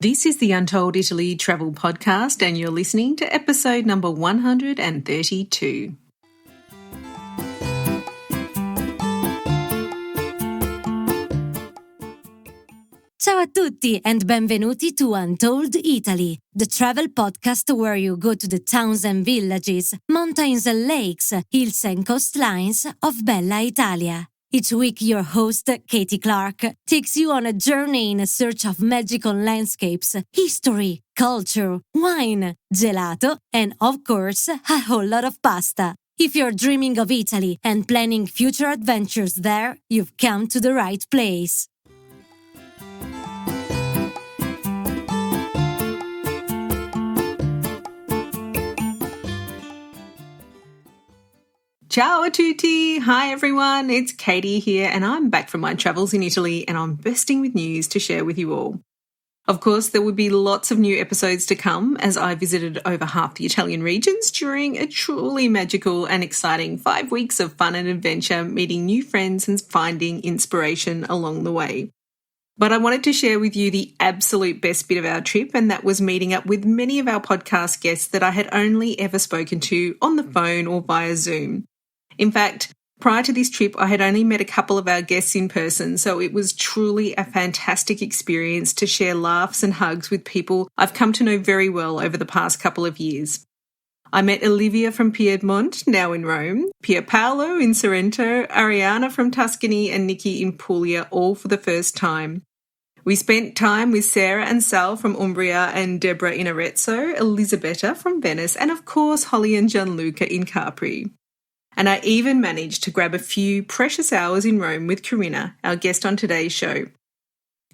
This is the Untold Italy travel podcast, and you're listening to episode number 132. Ciao a tutti and benvenuti to Untold Italy, the travel podcast where you go to the towns and villages, mountains and lakes, hills and coastlines of Bella Italia. Each week, your host, Katy Clarke, takes you on a journey in search of magical landscapes, history, culture, wine, gelato, and of course, a whole lot of pasta. If you're dreaming of Italy and planning future adventures there, you've come to the right place. Ciao a tutti! Hi everyone, it's Katy here, and I'm back from my travels in Italy, and I'm bursting with news to share with you all. Of course, there will be lots of new episodes to come as I visited over half the Italian regions during a truly magical and exciting 5 weeks of fun and adventure, meeting new friends and finding inspiration along the way. But I wanted to share with you the absolute best bit of our trip, and that was meeting up with many of our podcast guests that I had only ever spoken to on the phone or via Zoom. In fact, prior to this trip, I had only met a couple of our guests in person, so it was truly a fantastic experience to share laughs and hugs with people I've come to know very well over the past couple of years. I met Olivia from Piedmont, now in Rome, Pierpaolo in Sorrento, Ariana from Tuscany, and Nikki in Puglia, all for the first time. We spent time with Sarah and Sal from Umbria and Deborah in Arezzo, Elisabetta from Venice, and of course Holly and Gianluca in Capri. And I even managed to grab a few precious hours in Rome with Corinna, our guest on today's show.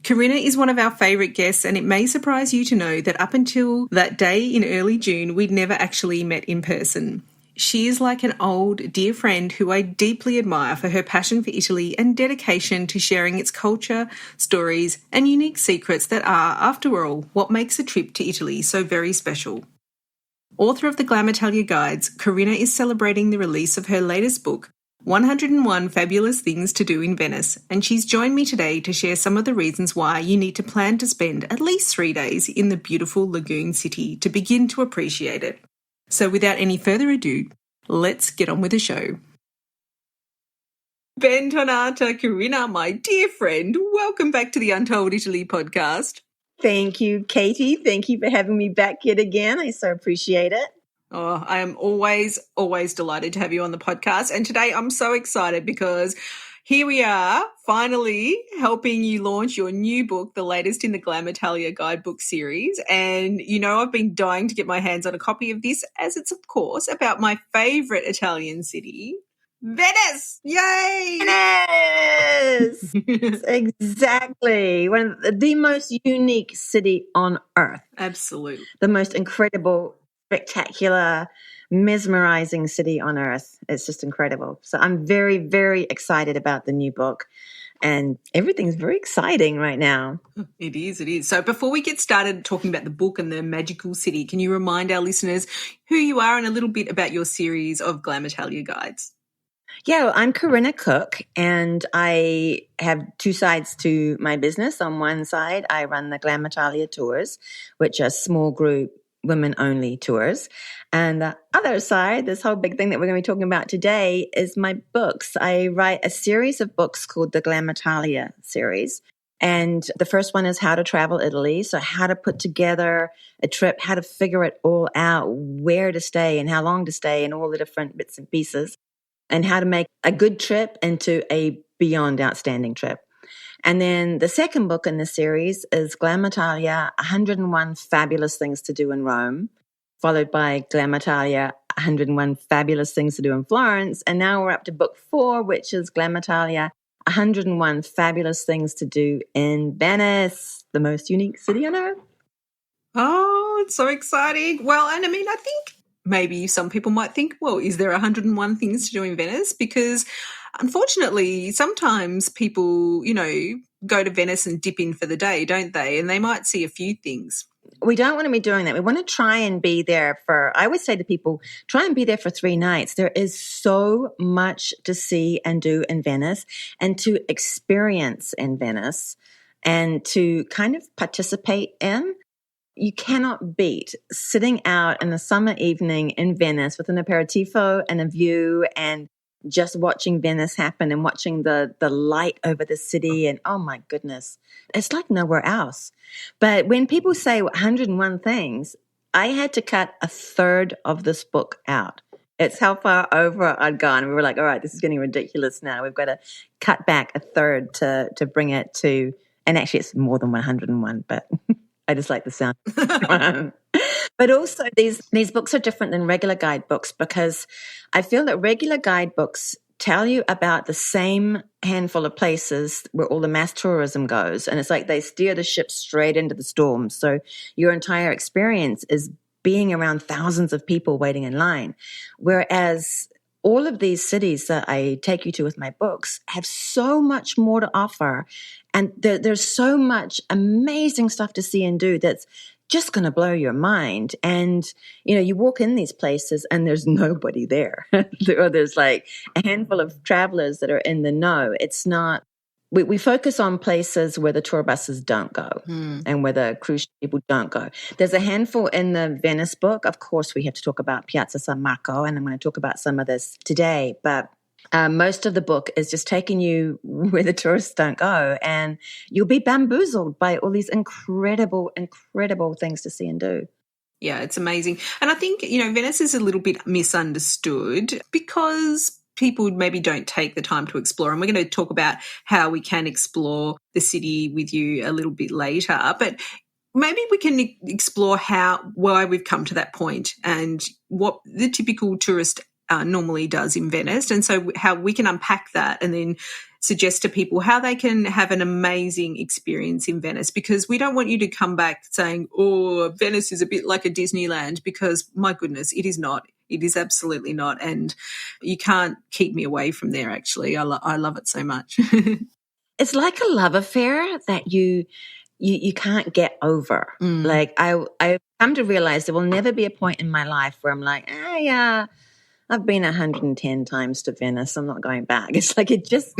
Corinna is one of our favourite guests, and it may surprise you to know that up until that day in early June, we'd never actually met in person. She is like an old, dear friend who I deeply admire for her passion for Italy and dedication to sharing its culture, stories, and unique secrets that are, after all, what makes a trip to Italy so very special. Author of the Glam Italia Guides, Corinna is celebrating the release of her latest book, 101 Fabulous Things to Do in Venice, and she's joined me today to share some of the reasons why you need to plan to spend at least 3 days in the beautiful lagoon city to begin to appreciate it. So without any further ado, let's get on with the show. Bentornata, Corinna, my dear friend. Welcome back to the Untold Italy podcast. Thank you, Katy. Thank you for having me back yet again. I so appreciate it. Oh, I am always delighted to have you on the podcast. And today I'm so excited because here we are, finally helping you launch your new book, the latest in the Glam Italia guidebook series. And, you know, I've been dying to get my hands on a copy of this, as it's, of course, about my favourite Italian city, Venice! Yay! Venice! Exactly. One of the most unique city on earth. Absolutely. The most incredible, spectacular, mesmerizing city on earth. It's just incredible. So I'm very, very excited about the new book. And everything's very exciting right now. It is. So before we get started talking about the book and the magical city, can you remind our listeners who you are and a little bit about your series of Glam Italia guides? Yeah, well, I'm Corinna Cooke, and I have two sides to my business. On one side, I run the Glam Italia tours, which are small group, women-only tours. And the other side, this whole big thing that we're going to be talking about today, is my books. I write a series of books called the Glam Italia series. And the first one is How to Travel Italy. So how to put together a trip, how to figure it all out, where to stay and how long to stay and all the different bits and pieces, and how to make a good trip into a beyond outstanding trip. And then the second book in the series is Glam Italia, 101 Fabulous Things to Do in Rome, followed by Glam Italia, 101 Fabulous Things to Do in Florence. And now we're up to book 4, which is Glam Italia, 101 Fabulous Things to Do in Venice, the most unique city on earth. Oh, it's so exciting. Well, and I mean, I think maybe some people might think, well, is there 101 things to do in Venice? Because unfortunately, sometimes people, you know, go to Venice and dip in for the day, don't they? And they might see a few things. We don't want to be doing that. We want to try and be there I would say to people, try and be there for 3 nights. There is so much to see and do in Venice and to experience in Venice. and to kind of participate in. You cannot beat sitting out in a summer evening in Venice with an aperitivo and a view and just watching Venice happen and watching the light over the city. And oh my goodness, it's like nowhere else. But when people say 101 things, I had to cut a third of this book out. It's how far over I'd gone. We were like, all right, this is getting ridiculous now. We've got to cut back a third to bring it to, and actually it's more than 101, but I just like the sound. But also these books are different than regular guidebooks because I feel that regular guidebooks tell you about the same handful of places where all the mass tourism goes. And it's like they steer the ship straight into the storm. So your entire experience is being around thousands of people waiting in line. Whereas all of these cities that I take you to with my books have so much more to offer. And there's so much amazing stuff to see and do that's just going to blow your mind. And, you walk in these places and there's nobody there. Or there's like a handful of travelers that are in the know. It's not, we focus on places where the tour buses don't go and where the cruise people don't go. There's a handful in the Venice book. Of course, we have to talk about Piazza San Marco, and I'm going to talk about some of this today. But most of the book is just taking you where the tourists don't go, and you'll be bamboozled by all these incredible, incredible things to see and do. Yeah, it's amazing. And I think, Venice is a little bit misunderstood because people maybe don't take the time to explore. And we're going to talk about how we can explore the city with you a little bit later. But maybe we can explore why we've come to that point and what the typical tourist normally does in Venice. And so how we can unpack that and then suggest to people how they can have an amazing experience in Venice, because we don't want you to come back saying, oh, Venice is a bit like a Disneyland, because my goodness, it is not. It is absolutely not. And you can't keep me away from there, actually. I love it so much. It's like a love affair that you can't get over. Like I've come to realize there will never be a point in my life where I'm like, yeah, I've been 110 times to Venice. I'm not going back. It's like it just...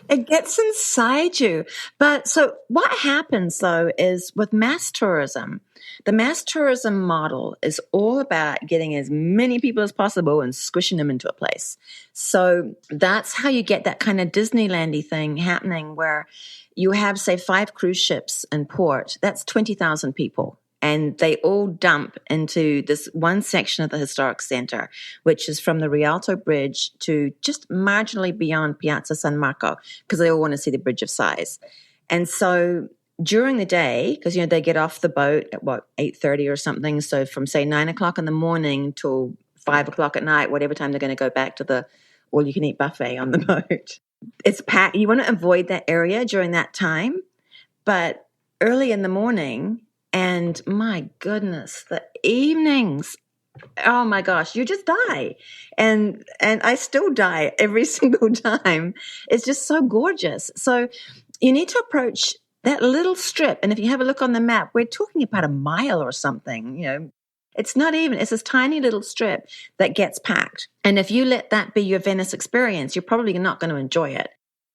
It gets inside you. But so what happens, though, is with mass tourism, the mass tourism model is all about getting as many people as possible and squishing them into a place. So that's how you get that kind of Disneyland-y thing happening where you have, say, 5 cruise ships in port. That's 20,000 people. And they all dump into this one section of the historic center, which is from the Rialto Bridge to just marginally beyond Piazza San Marco, because they all want to see the Bridge of Sighs. And so during the day, because, they get off the boat at 8:30 or something. So from, say, 9 o'clock in the morning till 5 o'clock at night, whatever time they're going to go back to the all-you-can-eat buffet on the boat. It's packed. You want to avoid that area during that time. But early in the morning... And my goodness, the evenings, oh my gosh, you just die. And I still die every single time. It's just so gorgeous. So you need to approach that little strip. And if you have a look on the map, we're talking about a mile or something, It's not even, it's this tiny little strip that gets packed. And if you let that be your Venice experience, you're probably not going to enjoy it.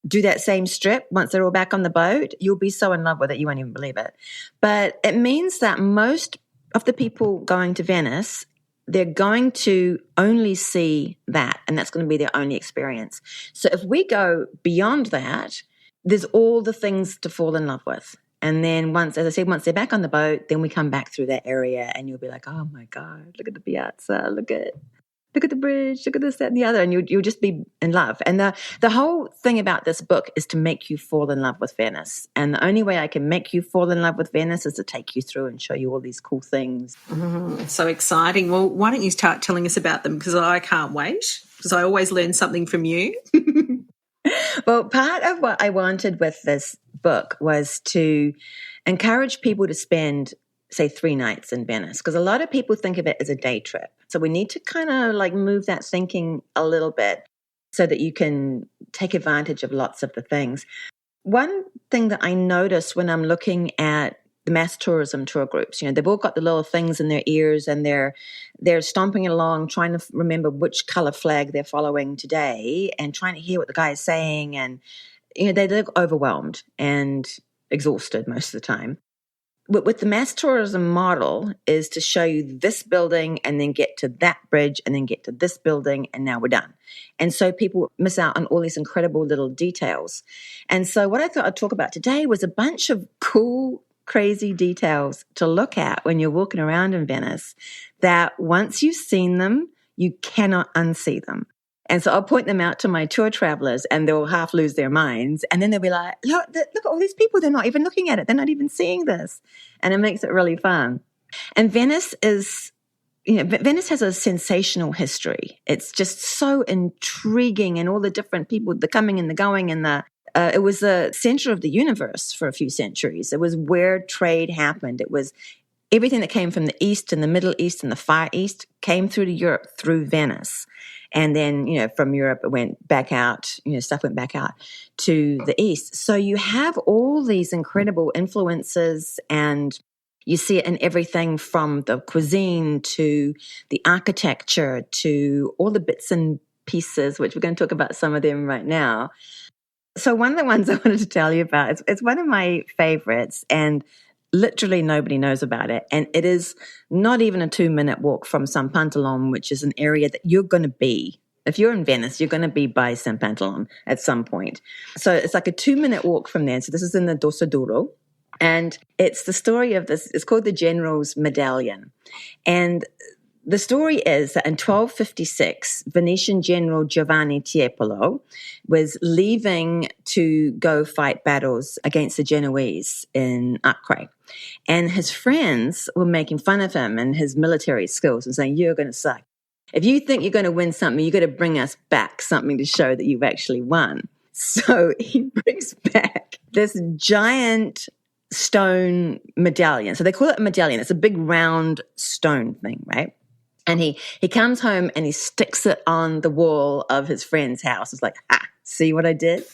Do that same strip once they're all back on the boat, you'll be so in love with it, you won't even believe it. But it means that most of the people going to Venice, they're going to only see that, and that's going to be their only experience. So if we go beyond that, there's all the things to fall in love with. And then once they're back on the boat, then we come back through that area and you'll be like, oh my God, look at the piazza, look at the bridge, look at this, that, and the other, and you'll just be in love. And the whole thing about this book is to make you fall in love with Venice. And the only way I can make you fall in love with Venice is to take you through and show you all these cool things. It's so exciting. Well, why don't you start telling us about them? Because I can't wait, because I always learn something from you. Well, part of what I wanted with this book was to encourage people to spend, say, 3 nights in Venice, because a lot of people think of it as a day trip. So we need to kind of like move that thinking a little bit so that you can take advantage of lots of the things. One thing that I notice when I'm looking at the mass tourism tour groups, they've all got the little things in their ears and they're stomping along trying to remember which color flag they're following today and trying to hear what the guy is saying. And they look overwhelmed and exhausted most of the time. With the mass tourism model is to show you this building and then get to that bridge and then get to this building and now we're done. And so people miss out on all these incredible little details. And so what I thought I'd talk about today was a bunch of cool, crazy details to look at when you're walking around in Venice that once you've seen them, you cannot unsee them. And so I'll point them out to my tour travelers and they'll half lose their minds. And then they'll be like, look at all these people. They're not even looking at it. They're not even seeing this. And it makes it really fun. And Venice Venice has a sensational history. It's just so intriguing, and all the different people, the coming and the going, and it was the center of the universe for a few centuries. It was where trade happened. It was everything that came from the East and the Middle East and the Far East came through to Europe through Venice. And then, from Europe, it went back out, stuff went back out to the East. So you have all these incredible influences, and you see it in everything from the cuisine to the architecture to all the bits and pieces, which we're going to talk about some of them right now. So one of the ones I wanted to tell you about, it's one of my favorites, and literally nobody knows about it. And it is not even a 2-minute walk from San Pantalone, which is an area that you're going to be. If you're in Venice, you're going to be by San Pantalone at some point. So it's like a 2-minute walk from there. So this is in the Dorsoduro. And it's the story of this. It's called the General's Medallion. And the story is that in 1256, Venetian General Giovanni Tiepolo was leaving to go fight battles against the Genoese in Acre. And his friends were making fun of him and his military skills and saying, you're going to suck. If you think you're going to win something, you've got to bring us back something to show that you've actually won. So he brings back this giant stone medallion. So they call it a medallion. It's a big round stone thing, right? And he comes home and he sticks it on the wall of his friend's house. It's like, see what I did?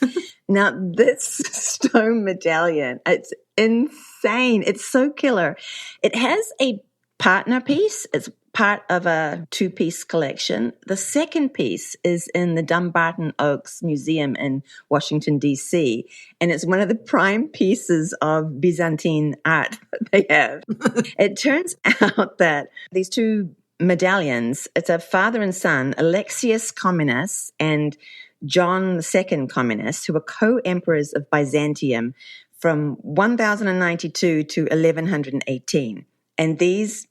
Now, this stone medallion, it's insane. It's so killer. It has a partner piece. It's part of a 2-piece collection. The second piece is in the Dumbarton Oaks Museum in Washington, D.C., and it's one of the prime pieces of Byzantine art that they have. It turns out that these two medallions, it's a father and son, Alexius Comnenus and John II Comnenus, who were co-emperors of Byzantium from 1092 to 1118. And these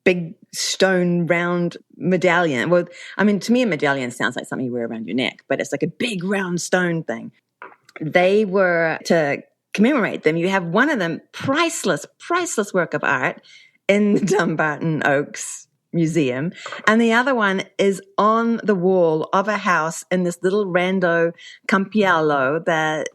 big stone round medallion, well, I mean, to me, a medallion sounds like something you wear around your neck, but it's like a big round stone thing. They were, to commemorate them, you have one of them, priceless work of art in the Dumbarton Oaks Museum, and the other one is on the wall of a house in this little rando campiello that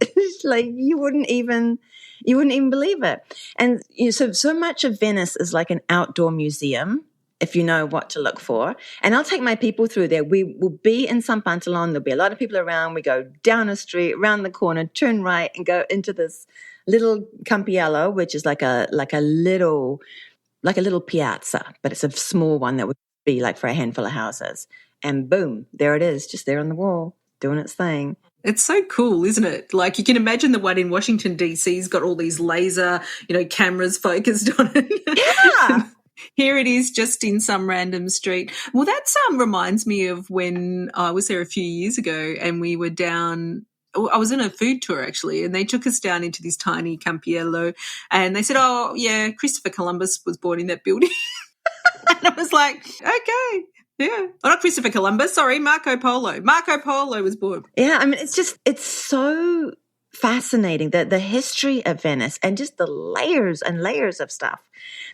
like you wouldn't even believe it. And so much of Venice is like an outdoor museum if you know what to look for. And I'll take my people through there. We will be in San Pantalone. There'll be a lot of people around. We go down a street, around the corner, turn right, and go into this little campiello, which is like a little piazza, but it's a small one that would be like for a handful of houses. And boom, there it is, just there on the wall, doing its thing. It's so cool, isn't it? Like you can imagine the one in Washington, D.C.'s got all these laser, cameras focused on it. Yeah. Here it is just in some random street. Well, that reminds me of when I was there a few years ago and we were down – I was in a food tour actually, and they took us down into this tiny campiello, and they said, "Oh yeah, Christopher Columbus was born in that building." And I was like, "Okay, yeah, not Christopher Columbus, sorry, Marco Polo. Marco Polo was born." Yeah, I mean, it's so fascinating, the history of Venice and just the layers and layers of stuff.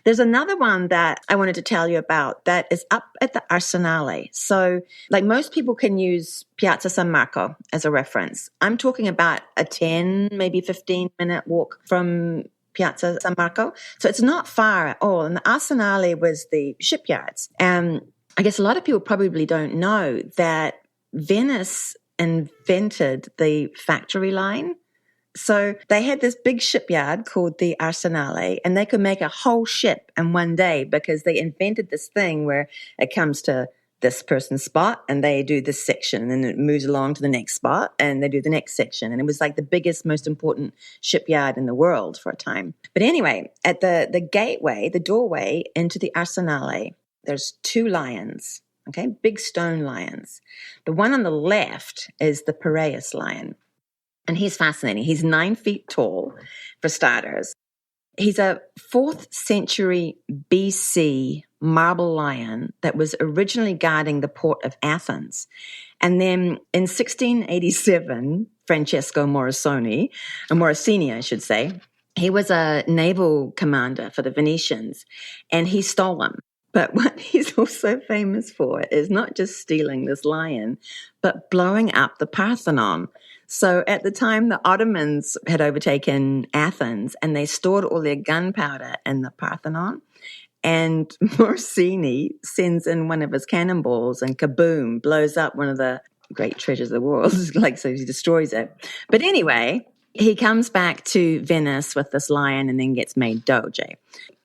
There's another one that I wanted to tell you about that is up at the Arsenale. So like most people can use Piazza San Marco as a reference. I'm talking about a 10, maybe 15-minute walk from Piazza San Marco. So it's not far at all. And the Arsenale was the shipyards. And I guess a lot of people probably don't know that Venice invented the factory line. So they had this big shipyard called the Arsenale, and they could make a whole ship in one day because they invented this thing where it comes to this person's spot and they do this section, and then it moves along to the next spot and they do the next section. And it was like the biggest, most important shipyard in the world for a time. But anyway, at the gateway, the doorway into the Arsenale, there's 2 lions, okay, big stone lions. The one on the left is the Piraeus lion. And he's fascinating. He's 9 feet tall, for starters. He's a 4th century BC marble lion that was originally guarding the port of Athens. And then in 1687, Francesco Morosini, I should say, he was a naval commander for the Venetians, and he stole him. But what he's also famous for is not just stealing this lion, but blowing up the Parthenon. So at the time, the Ottomans had overtaken Athens and they stored all their gunpowder in the Parthenon. And Morosini sends in one of his cannonballs and kaboom, blows up one of the great treasures of the world. So he destroys it. But anyway, he comes back to Venice with this lion and then gets made doge.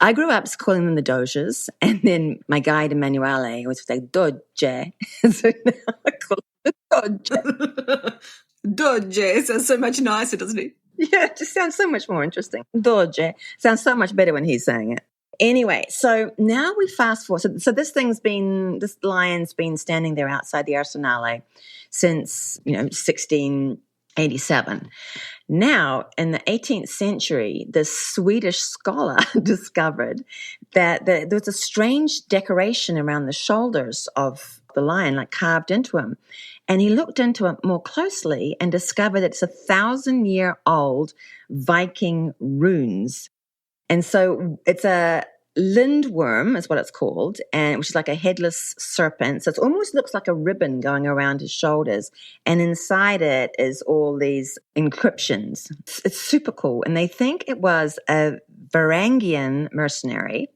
I grew up calling them the doges, and then my guide Emanuele was like, doge. So now I call them the doge. Doge sounds so much nicer, doesn't it? Yeah, it just sounds so much more interesting. Doge sounds so much better when he's saying it. Anyway, so now we fast forward. So this lion's been standing there outside the Arsenale since, 1687. Now, in the 18th century, this Swedish scholar discovered that there was a strange decoration around the shoulders of the lion, like carved into him. And he looked into it more closely and discovered that it's 1,000-year-old Viking runes. And so it's a lindworm is what it's called, and which is like a headless serpent. So it almost looks like a ribbon going around his shoulders. And inside it is all these inscriptions. It's super cool. And they think it was a Varangian mercenary.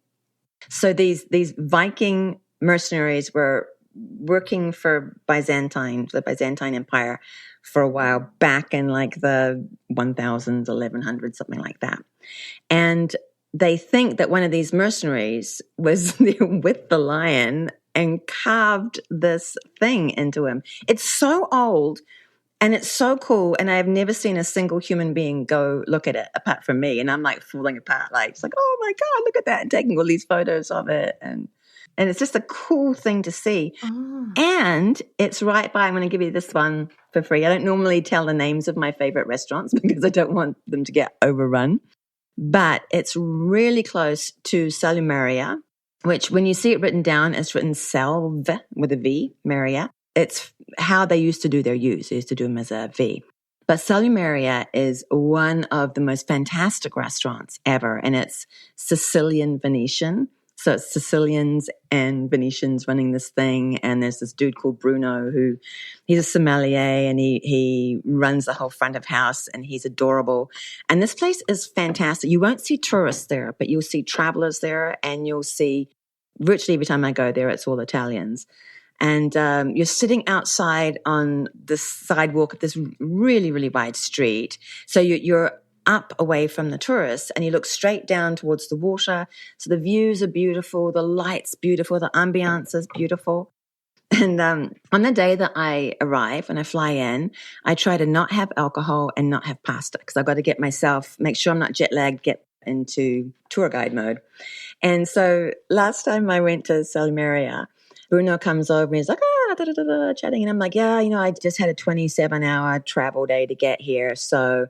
So these Viking mercenaries were working for the Byzantine Empire for a while back in like the 1000s, 1100s, something like that. And they think that one of these mercenaries was there with the lion and carved this thing into him. It's so old and it's so cool. And I've never seen a single human being go look at it apart from me. And I'm like falling apart. Like, it's like, oh my God, look at that. And taking all these photos of it. And it's just a cool thing to see. Oh. And it's right by, I'm going to give you this one for free. I don't normally tell the names of my favorite restaurants because I don't want them to get overrun. But it's really close to Salumeria, which when you see it written down, it's written Salve with a V, Maria. It's how they used to do their U's. They used to do them as a V. But Salumeria is one of the most fantastic restaurants ever, and it's Sicilian Venetian. So it's Sicilians and Venetians running this thing. And there's this dude called Bruno he's a sommelier and he runs the whole front of house and he's adorable. And this place is fantastic. You won't see tourists there, but you'll see travelers there, and you'll see virtually every time I go there, it's all Italians. And you're sitting outside on the sidewalk of this really, really wide street. So you're up away from the tourists and you look straight down towards the water. So the views are beautiful, the light's beautiful, the ambiance is beautiful. And on the day that I arrive, when I fly in, I try to not have alcohol and not have pasta because I've got to make sure I'm not jet lagged, get into tour guide mode. And so last time I went to Salumeria, Bruno comes over and he's like, chatting. And I'm like, yeah, I just had a 27-hour travel day to get here. So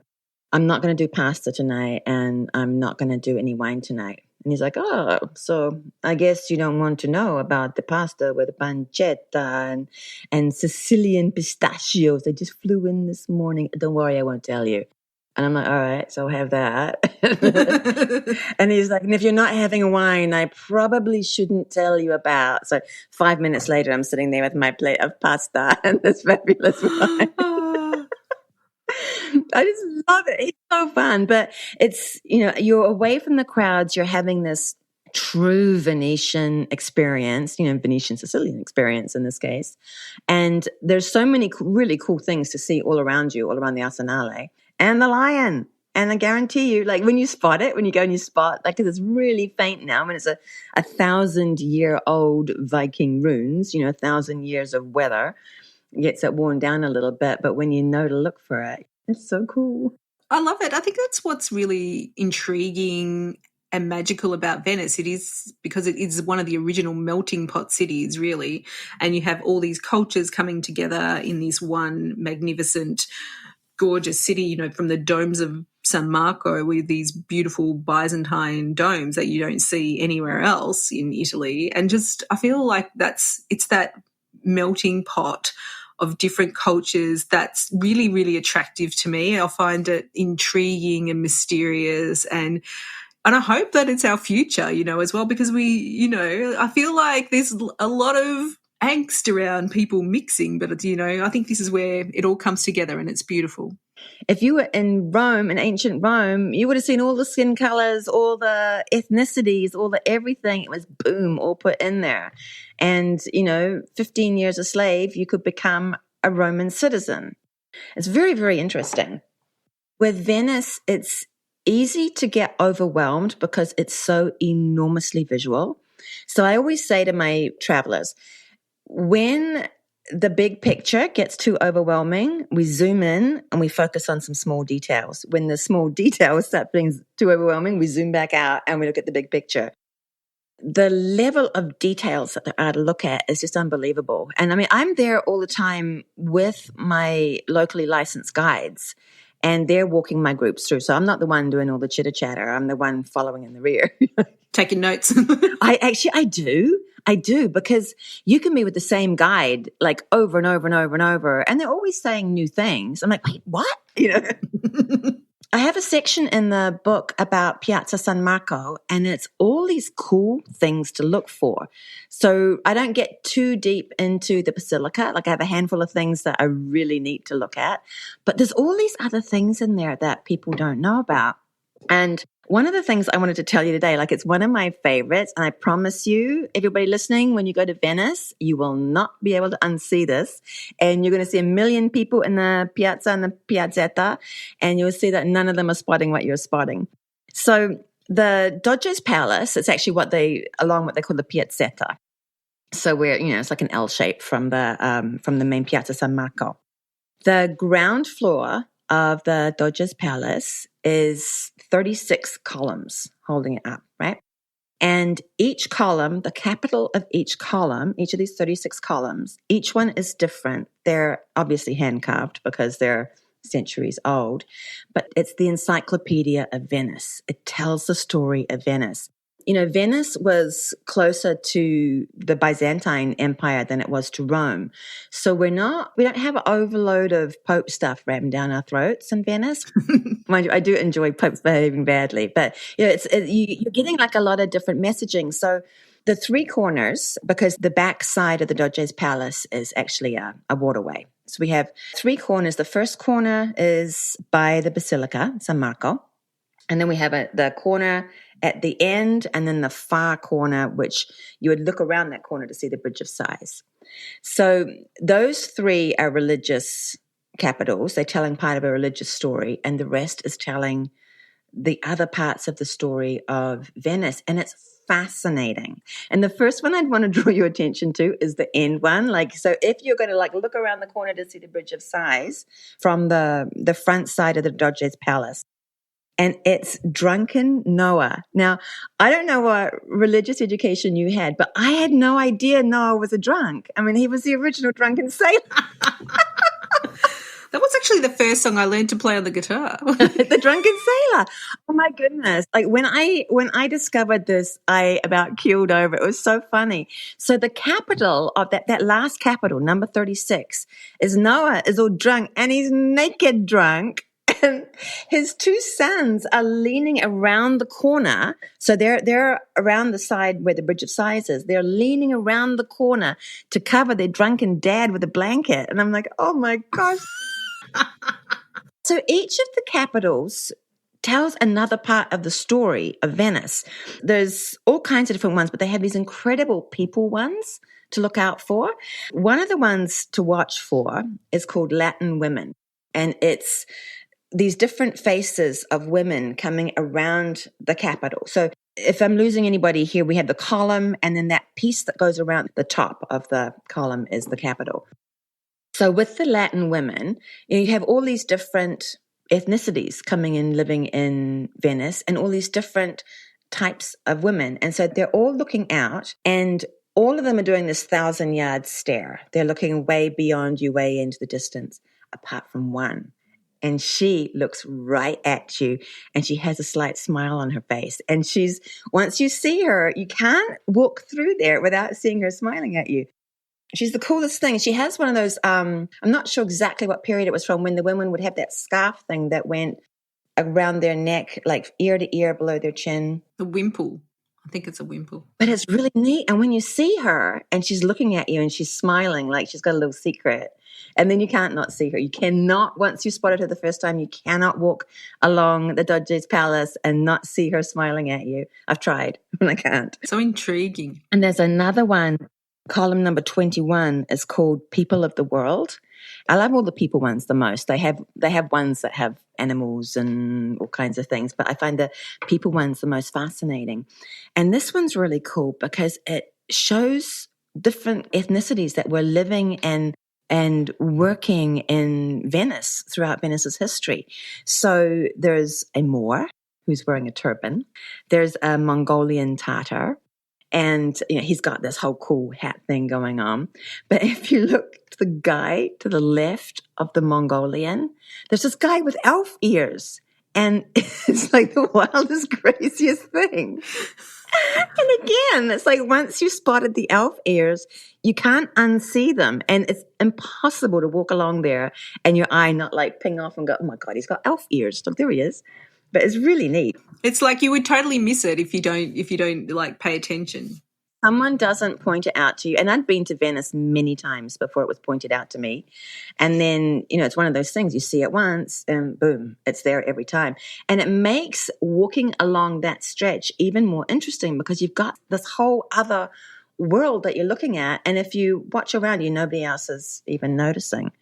I'm not going to do pasta tonight and I'm not going to do any wine tonight. And he's like, oh, so I guess you don't want to know about the pasta with the pancetta and Sicilian pistachios. They just flew in this morning. Don't worry, I won't tell you. And I'm like, all right, so I'll have that. And he's like, and if you're not having wine, I probably shouldn't tell you about. So 5 minutes later, I'm sitting there with my plate of pasta and this fabulous wine. I just love it. It's so fun. But it's, you're away from the crowds. You're having this true Venetian experience, Venetian Sicilian experience in this case. And there's so many really cool things to see all around you, all around the Arsenale. And the lion. And I guarantee you, like when you spot it, when you go and you spot, like, 'cause it's really faint now. I mean, it's a 1,000-year-old Viking runes, 1,000 years of weather gets it worn down a little bit. But when you know to look for it, it's so cool. I love it. I think that's what's really intriguing and magical about Venice. It is because it is one of the original melting pot cities, really. And you have all these cultures coming together in this one magnificent, gorgeous city, from the domes of San Marco with these beautiful Byzantine domes that you don't see anywhere else in Italy. And just, I feel like it's that melting pot of different cultures that's really, really attractive to me. I find it intriguing and mysterious, and I hope that it's our future, as well, because I feel like there's a lot of angst around people mixing, but I think this is where it all comes together and it's beautiful. If you were in Rome, in ancient Rome, you would have seen all the skin colors, all the ethnicities, all the everything. It was boom, all put in there. And, 15 years a slave, you could become a Roman citizen. It's very, very interesting. With Venice, it's easy to get overwhelmed because it's so enormously visual. So I always say to my travelers, when the big picture gets too overwhelming, we zoom in and we focus on some small details. When the small details start being too overwhelming, we zoom back out and we look at the big picture. The level of details that there are to look at is just unbelievable. And I mean, I'm there all the time with my locally licensed guides, and they're walking my groups through. So I'm not the one doing all the chitter chatter. I'm the one following in the rear. Taking notes. I do, because you can be with the same guide like over and over and over and over, and they're always saying new things. I'm like, wait, what? I have a section in the book about Piazza San Marco, and it's all these cool things to look for. So I don't get too deep into the basilica. Like, I have a handful of things that I really need to look at, but there's all these other things in there that people don't know about. And one of the things I wanted to tell you today, like, it's one of my favorites, and I promise you, everybody listening, when you go to Venice, you will not be able to unsee this, and you're going to see a million people in the piazza and the piazzetta, and you'll see that none of them are spotting what you're spotting. So the Doge's Palace, it's actually along what they call the piazzetta. So where, it's like an L shape from the main Piazza San Marco. The ground floor of the Doge's Palace is 36 columns holding it up, right? And each column, the capital of each column, each of these 36 columns, each one is different. They're obviously hand-carved because they're centuries old, but it's the Encyclopedia of Venice. It tells the story of Venice. Venice was closer to the Byzantine Empire than it was to Rome. So we don't have an overload of Pope stuff rammed down our throats in Venice. Mind you, I do enjoy popes behaving badly, but you're getting like a lot of different messaging. So the three corners, because the back side of the Doge's Palace is actually a waterway. So we have three corners. The first corner is by the Basilica, San Marco. And then we have the corner at the end, and then the far corner, which you would look around that corner to see the Bridge of Sighs. So those three are religious capitals. They're telling part of a religious story, and the rest is telling the other parts of the story of Venice. And it's fascinating. And the first one I'd want to draw your attention to is the end one. So if you're going to look around the corner to see the Bridge of Sighs from the front side of the Doge's Palace, and it's Drunken Noah. Now, I don't know what religious education you had, but I had no idea Noah was a drunk. I mean, he was the original drunken sailor. That was actually the first song I learned to play on the guitar. The Drunken Sailor. Oh my goodness. Like when I discovered this, I about keeled over. It was so funny. So the capital of that last capital, number 36, is Noah is all drunk, and he's naked drunk. And his two sons are leaning around the corner. So they're around the side where the Bridge of Sighs is. They're leaning around the corner to cover their drunken dad with a blanket. And I'm like, oh my gosh. So each of the capitals tells another part of the story of Venice. There's all kinds of different ones, but they have these incredible people ones to look out for. One of the ones to watch for is called Latin Women. And it's these different faces of women coming around the capital. So if I'm losing anybody here, we have the column, and then that piece that goes around the top of the column is the capital. So with the Latin women, you have all these different ethnicities coming in, living in Venice, and all these different types of women. And so they're all looking out, and all of them are doing this 1,000-yard stare. They're looking way beyond you, way into the distance, apart from one. And she looks right at you, and she has a slight smile on her face. And once you see her, you can't walk through there without seeing her smiling at you. She's the coolest thing. She has one of those, I'm not sure exactly what period it was from, when the women would have that scarf thing that went around their neck, like ear to ear below their chin. The wimple. I think it's a wimple. But it's really neat. And when you see her and she's looking at you and she's smiling like she's got a little secret, and then you can't not see her. You cannot, once you spotted her the first time, you cannot walk along the Doge's palace and not see her smiling at you. I've tried and I can't. So intriguing. And there's another one, column number 21 is called People of the World. I love all the people ones the most. They have ones that have animals and all kinds of things, but I find the people ones the most fascinating. And this one's really cool because it shows different ethnicities that were living and working in Venice throughout Venice's history. So there's a Moor who's wearing a turban. There's a Mongolian Tatar. And he's got this whole cool hat thing going on. But if you look to the guy to the left of the Mongolian, there's this guy with elf ears. And it's like the wildest, craziest thing. And again, it's like once you spotted the elf ears, you can't unsee them. And it's impossible to walk along there and your eye not like ping off and go, oh my God, he's got elf ears. Look, there he is. But it's really neat. It's like you would totally miss it if you don't like pay attention. Someone doesn't point it out to you. And I'd been to Venice many times before it was pointed out to me. And then, it's one of those things, you see it once and boom, it's there every time. And it makes walking along that stretch even more interesting because you've got this whole other world that you're looking at. And if you watch around you, nobody else is even noticing.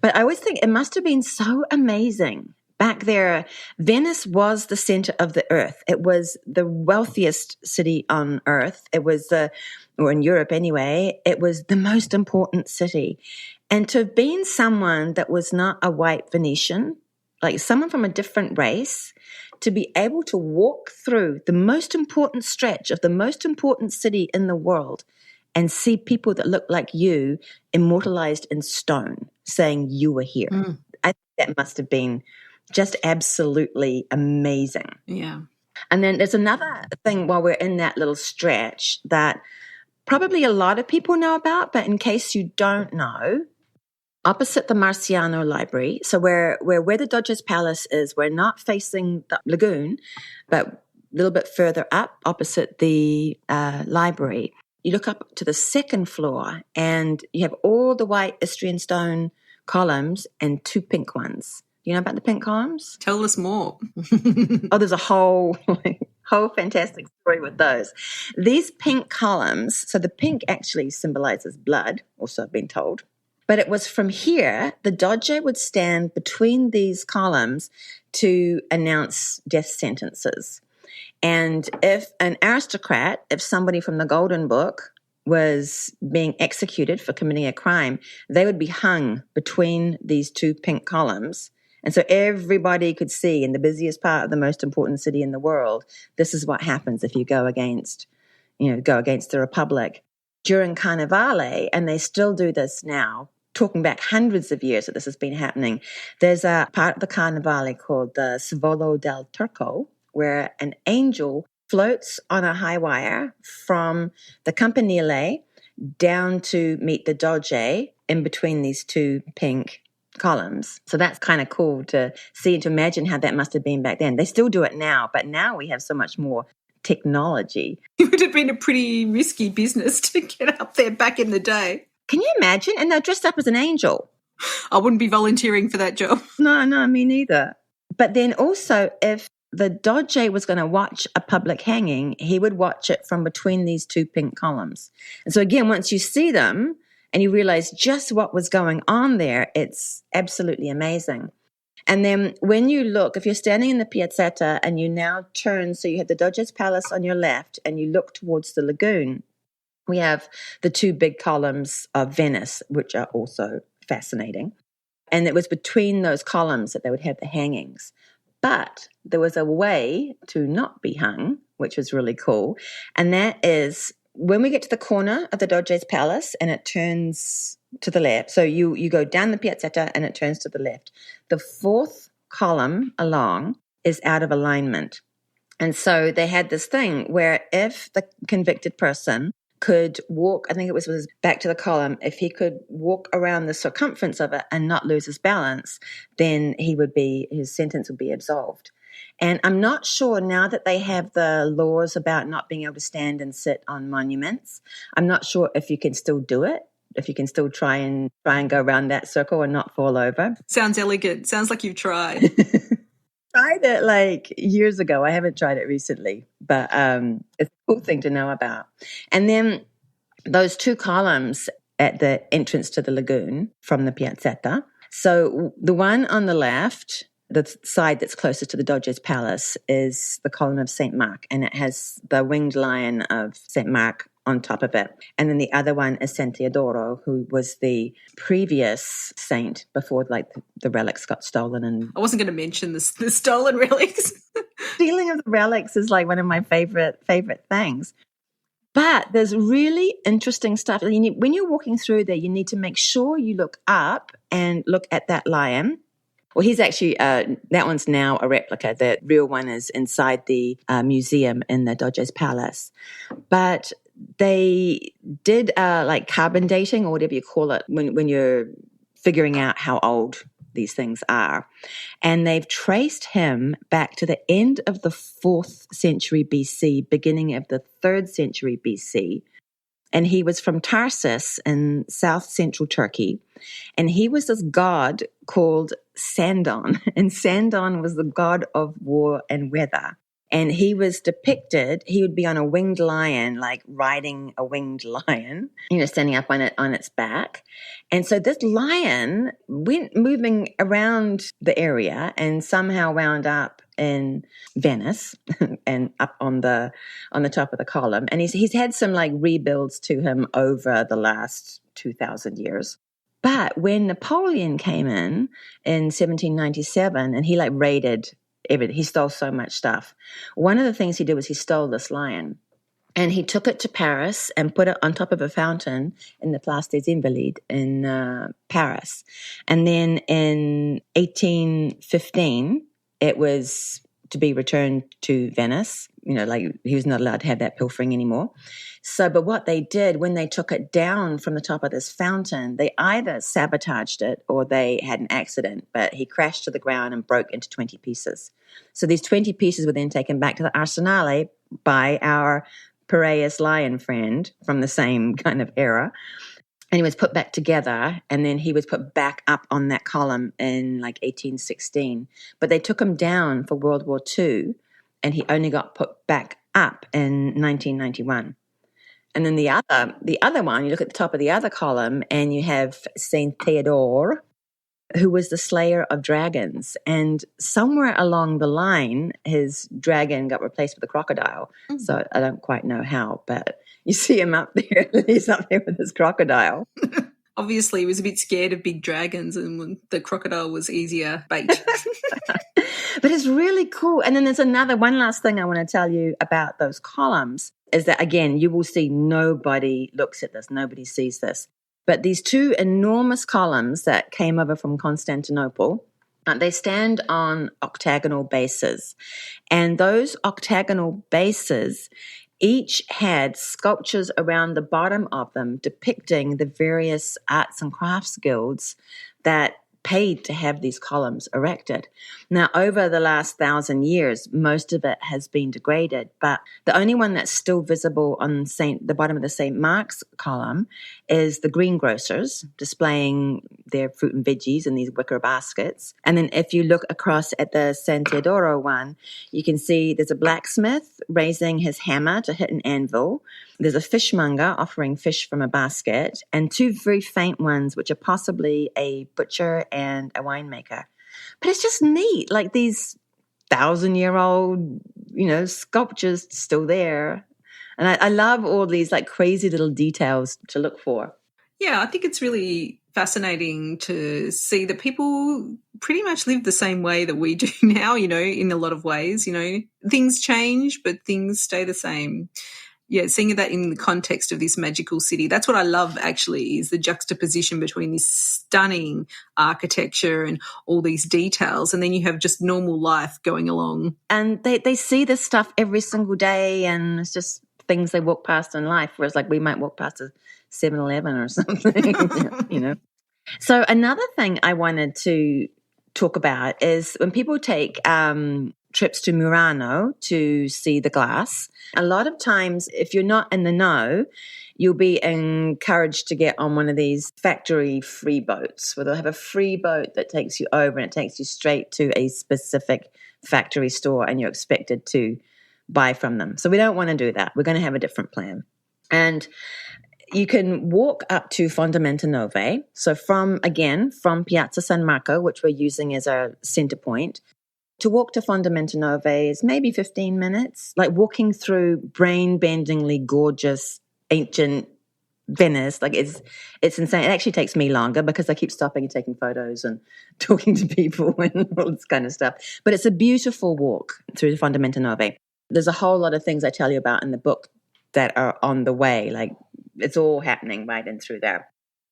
But I always think it must have been so amazing. Back there, Venice was the center of the earth. It was the wealthiest city on earth. It was or in Europe anyway, it was the most important city. And to have been someone that was not a white Venetian, like someone from a different race, to be able to walk through the most important stretch of the most important city in the world and see people that look like you immortalized in stone saying you were here. I think that must have been just absolutely amazing. Yeah. And then there's another thing while we're in that little stretch that probably a lot of people know about, but in case you don't know, opposite the Marciano Library, so where the Doge's Palace is, we're not facing the lagoon, but a little bit further up opposite the library. You look up to the second floor and you have all the white Istrian stone columns and two pink ones. You know about the pink columns? Tell us more. Oh, there's a whole fantastic story with those. These pink columns, so the pink actually symbolizes blood, also I've been told. But it was from here, the Doge would stand between these columns to announce death sentences. And if an aristocrat, if somebody from the Golden Book was being executed for committing a crime, they would be hung between these two pink columns. And so everybody could see in the busiest part of the most important city in the world, this is what happens if you go against the Republic. During Carnevale, and they still do this now, talking back hundreds of years that this has been happening, there's a part of the Carnevale called the Svolo del Turco, where an angel floats on a high wire from the Campanile down to meet the Doge in between these two pink columns. So that's kind of cool to see and to imagine how that must have been back then. They still do it now, but now we have so much more technology. It would have been a pretty risky business to get up there back in the day. Can you imagine? And they're dressed up as an angel. I wouldn't be volunteering for that job. No, me neither. But then also, if the Doge was going to watch a public hanging, he would watch it from between these two pink columns. And so again, once you see them, and you realize just what was going on there, it's absolutely amazing. And then when you look, if you're standing in the Piazzetta and you now turn, so you have the Doge's Palace on your left and you look towards the lagoon, we have the two big columns of Venice, which are also fascinating. And it was between those columns that they would have the hangings. But there was a way to not be hung, which was really cool. And that is when we get to the corner of the Doge's Palace and it turns to the left. So you go down the Piazzetta and it turns to the left. The fourth column along is out of alignment. And so they had this thing where if the convicted person could walk, I think it was back to the column, if he could walk around the circumference of it and not lose his balance, then his sentence would be absolved. And I'm not sure now that they have the laws about not being able to stand and sit on monuments, I'm not sure if you can still do it, if you can still try and go around that circle and not fall over. Sounds elegant. Sounds like you've tried. Tried it like years ago. I haven't tried it recently, but it's a cool thing to know about. And then those two columns at the entrance to the lagoon from the Piazzetta. So the one on the left, the side that's closest to the Doge's Palace, is the column of St. Mark, and it has the winged lion of St. Mark on top of it. And then the other one is San Teodoro, who was the previous saint before the relics got stolen. And I wasn't going to mention the stolen relics. Stealing of the relics is like one of my favorite things. But there's really interesting stuff. When you're walking through there, you need to make sure you look up and look at that lion. Well, he's actually, that one's now a replica. The real one is inside the museum in the Doge's Palace. But they did like carbon dating, or whatever you call it, when you're figuring out how old these things are. And they've traced him back to the end of the 4th century BC, beginning of the 3rd century BC. And he was from Tarsus in south central Turkey. And he was this god called Sandon. And Sandon was the god of war and weather. And he was depicted, he would be on a winged lion, like riding a winged lion, standing up on its back. And so this lion went moving around the area and somehow wound up in Venice and up on the top of the column. And he's had some like rebuilds to him over the last 2,000 years. But when Napoleon came in 1797 and he like raided everything, he stole so much stuff. One of the things he did was he stole this lion and he took it to Paris and put it on top of a fountain in the Place des Invalides in Paris. And then in 1815, it was to be returned to Venice. Like he was not allowed to have that pilfering anymore. So, but what they did when they took it down from the top of this fountain, they either sabotaged it or they had an accident, but he crashed to the ground and broke into 20 pieces. So these 20 pieces were then taken back to the Arsenale by our Piraeus lion friend from the same kind of era. And he was put back together, and then he was put back up on that column in like 1816. But they took him down for World War II, and he only got put back up in 1991. And then the other one, you look at the top of the other column, and you have Saint Theodore, who was the slayer of dragons. And somewhere along the line, his dragon got replaced with a crocodile. Mm-hmm. So I don't quite know how, but you see him up there. He's up there with his crocodile. Obviously, he was a bit scared of big dragons, and the crocodile was easier bait. But it's really cool. And then there's one last thing I want to tell you about those columns is that, again, you will see nobody looks at this. Nobody sees this. But these two enormous columns that came over from Constantinople, they stand on octagonal bases. And those octagonal bases each had sculptures around the bottom of them depicting the various arts and crafts guilds that paid to have these columns erected. Now, over the last 1,000 years, most of it has been degraded, but the only one that's still visible on the bottom of the St. Mark's column is the greengrocers displaying their fruit and veggies in these wicker baskets. And then if you look across at the San Teodoro one, you can see there's a blacksmith raising his hammer to hit an anvil. There's a fishmonger offering fish from a basket, and two very faint ones, which are possibly a butcher and a winemaker. But it's just neat, like these 1,000-year-old, sculptures still there. And I love all these like crazy little details to look for. Yeah, I think it's really fascinating to see that people pretty much live the same way that we do now, in a lot of ways. Things change, but things stay the same. Yeah, seeing that in the context of this magical city. That's what I love, actually, is the juxtaposition between this stunning architecture and all these details, and then you have just normal life going along. And they see this stuff every single day, and it's just things they walk past in life, whereas like we might walk past a 7-Eleven or something, So another thing I wanted to talk about is when people take trips to Murano to see the glass, a lot of times if you're not in the know, you'll be encouraged to get on one of these factory free boats where they'll have a free boat that takes you over and it takes you straight to a specific factory store and you're expected to buy from them. So we don't want to do that. We're going to have a different plan. And you can walk up to Fondamenta Nove. So from Piazza San Marco, which we're using as our center point, to walk to Fondamenta Nove is maybe 15 minutes, like walking through brain-bendingly gorgeous ancient Venice. Like it's insane. It actually takes me longer because I keep stopping and taking photos and talking to people and all this kind of stuff. But it's a beautiful walk through Fondamenta Nove. There's a whole lot of things I tell you about in the book that are on the way. Like it's all happening right in through there.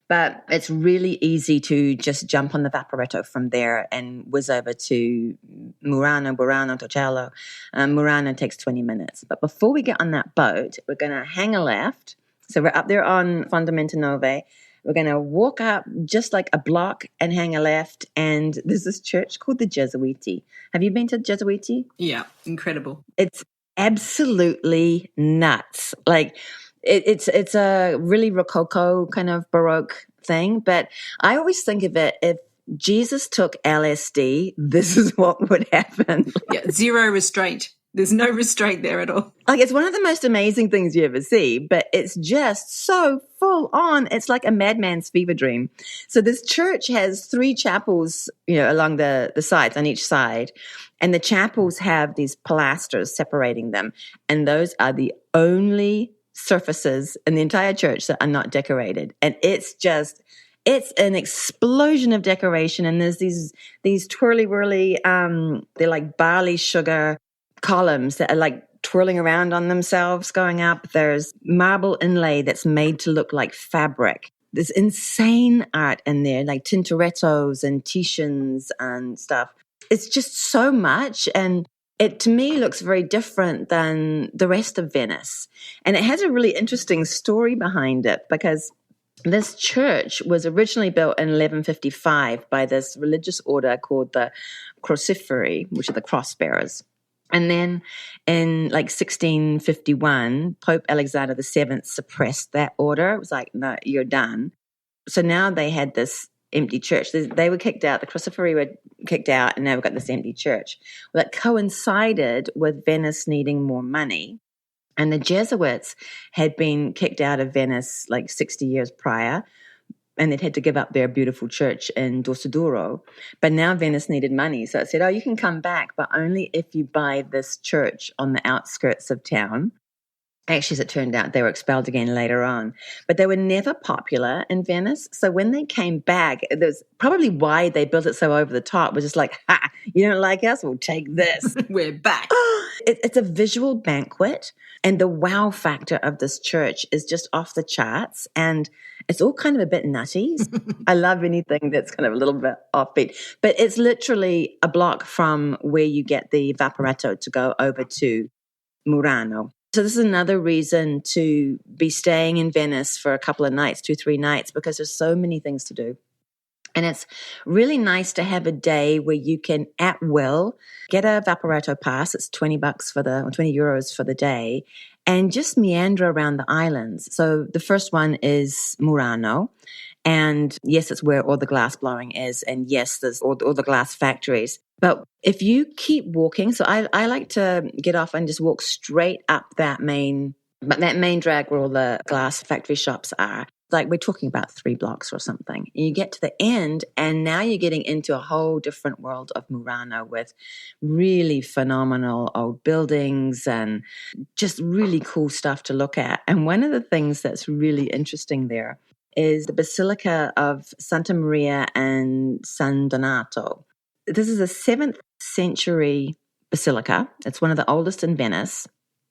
But it's really easy to just jump on the Vaporetto from there and whiz over to Murano, Torcello. Murano takes 20 minutes. But before we get on that boat, we're going to hang a left. So we're up there on Fondamenta Nove. We're going to walk up just like a block and hang a left. And there's this church called the Gesuiti. Have you been to the Gesuiti? Yeah, incredible. It's absolutely nuts. Like it's a really Rococo kind of Baroque thing. But I always think of it, if Jesus took LSD, this is what would happen. Yeah, zero restraint. There's no restraint there at all. Like it's one of the most amazing things you ever see, but it's just so full on. It's like a madman's fever dream. So this church has 3 chapels, along the sides on each side. And the chapels have these pilasters separating them. And those are the only surfaces in the entire church that are not decorated. And it's an explosion of decoration. And there's these twirly-whirly, they're like barley sugar columns that are like twirling around on themselves going up. There's marble inlay that's made to look like fabric. There's insane art in there, like Tintorettos and Titians and stuff. It's just so much, and it to me looks very different than the rest of Venice. And it has a really interesting story behind it, because this church was originally built in 1155 by this religious order called the Crociferi, which are the cross bearers. And then in 1651, Pope Alexander VII suppressed that order. It was like, no, you're done. So now they had this empty church. They were kicked out. The Crociferi were kicked out, and now we've got this empty church. Well, that coincided with Venice needing more money. And the Jesuits had been kicked out of Venice 60 years prior, and they'd had to give up their beautiful church in Dorsoduro. But now Venice needed money. So it said, you can come back, but only if you buy this church on the outskirts of town. Actually, as it turned out, they were expelled again later on. But they were never popular in Venice. So when they came back, there's probably why they built it so over the top, was just like, ha, you don't like us? We'll take this. We're back. It's a visual banquet. And the wow factor of this church is just off the charts. And it's all kind of a bit nutty. I love anything that's kind of a little bit offbeat. But it's literally a block from where you get the Vaporetto to go over to Murano. So this is another reason to be staying in Venice for a couple of nights, 2-3 nights, because there's so many things to do. And it's really nice to have a day where you can, at will, get a Vaporetto pass. It's €20 €20 for the day, and just meander around the islands. So the first one is Murano. And yes, it's where all the glass blowing is. And yes, there's all the glass factories. But if you keep walking, so I like to get off and just walk straight up that main drag where all the glass factory shops are. Like we're talking about 3 blocks or something. You get to the end and now you're getting into a whole different world of Murano with really phenomenal old buildings and just really cool stuff to look at. And one of the things that's really interesting there is the Basilica of Santa Maria and San Donato. This is a 7th century basilica. It's one of the oldest in Venice.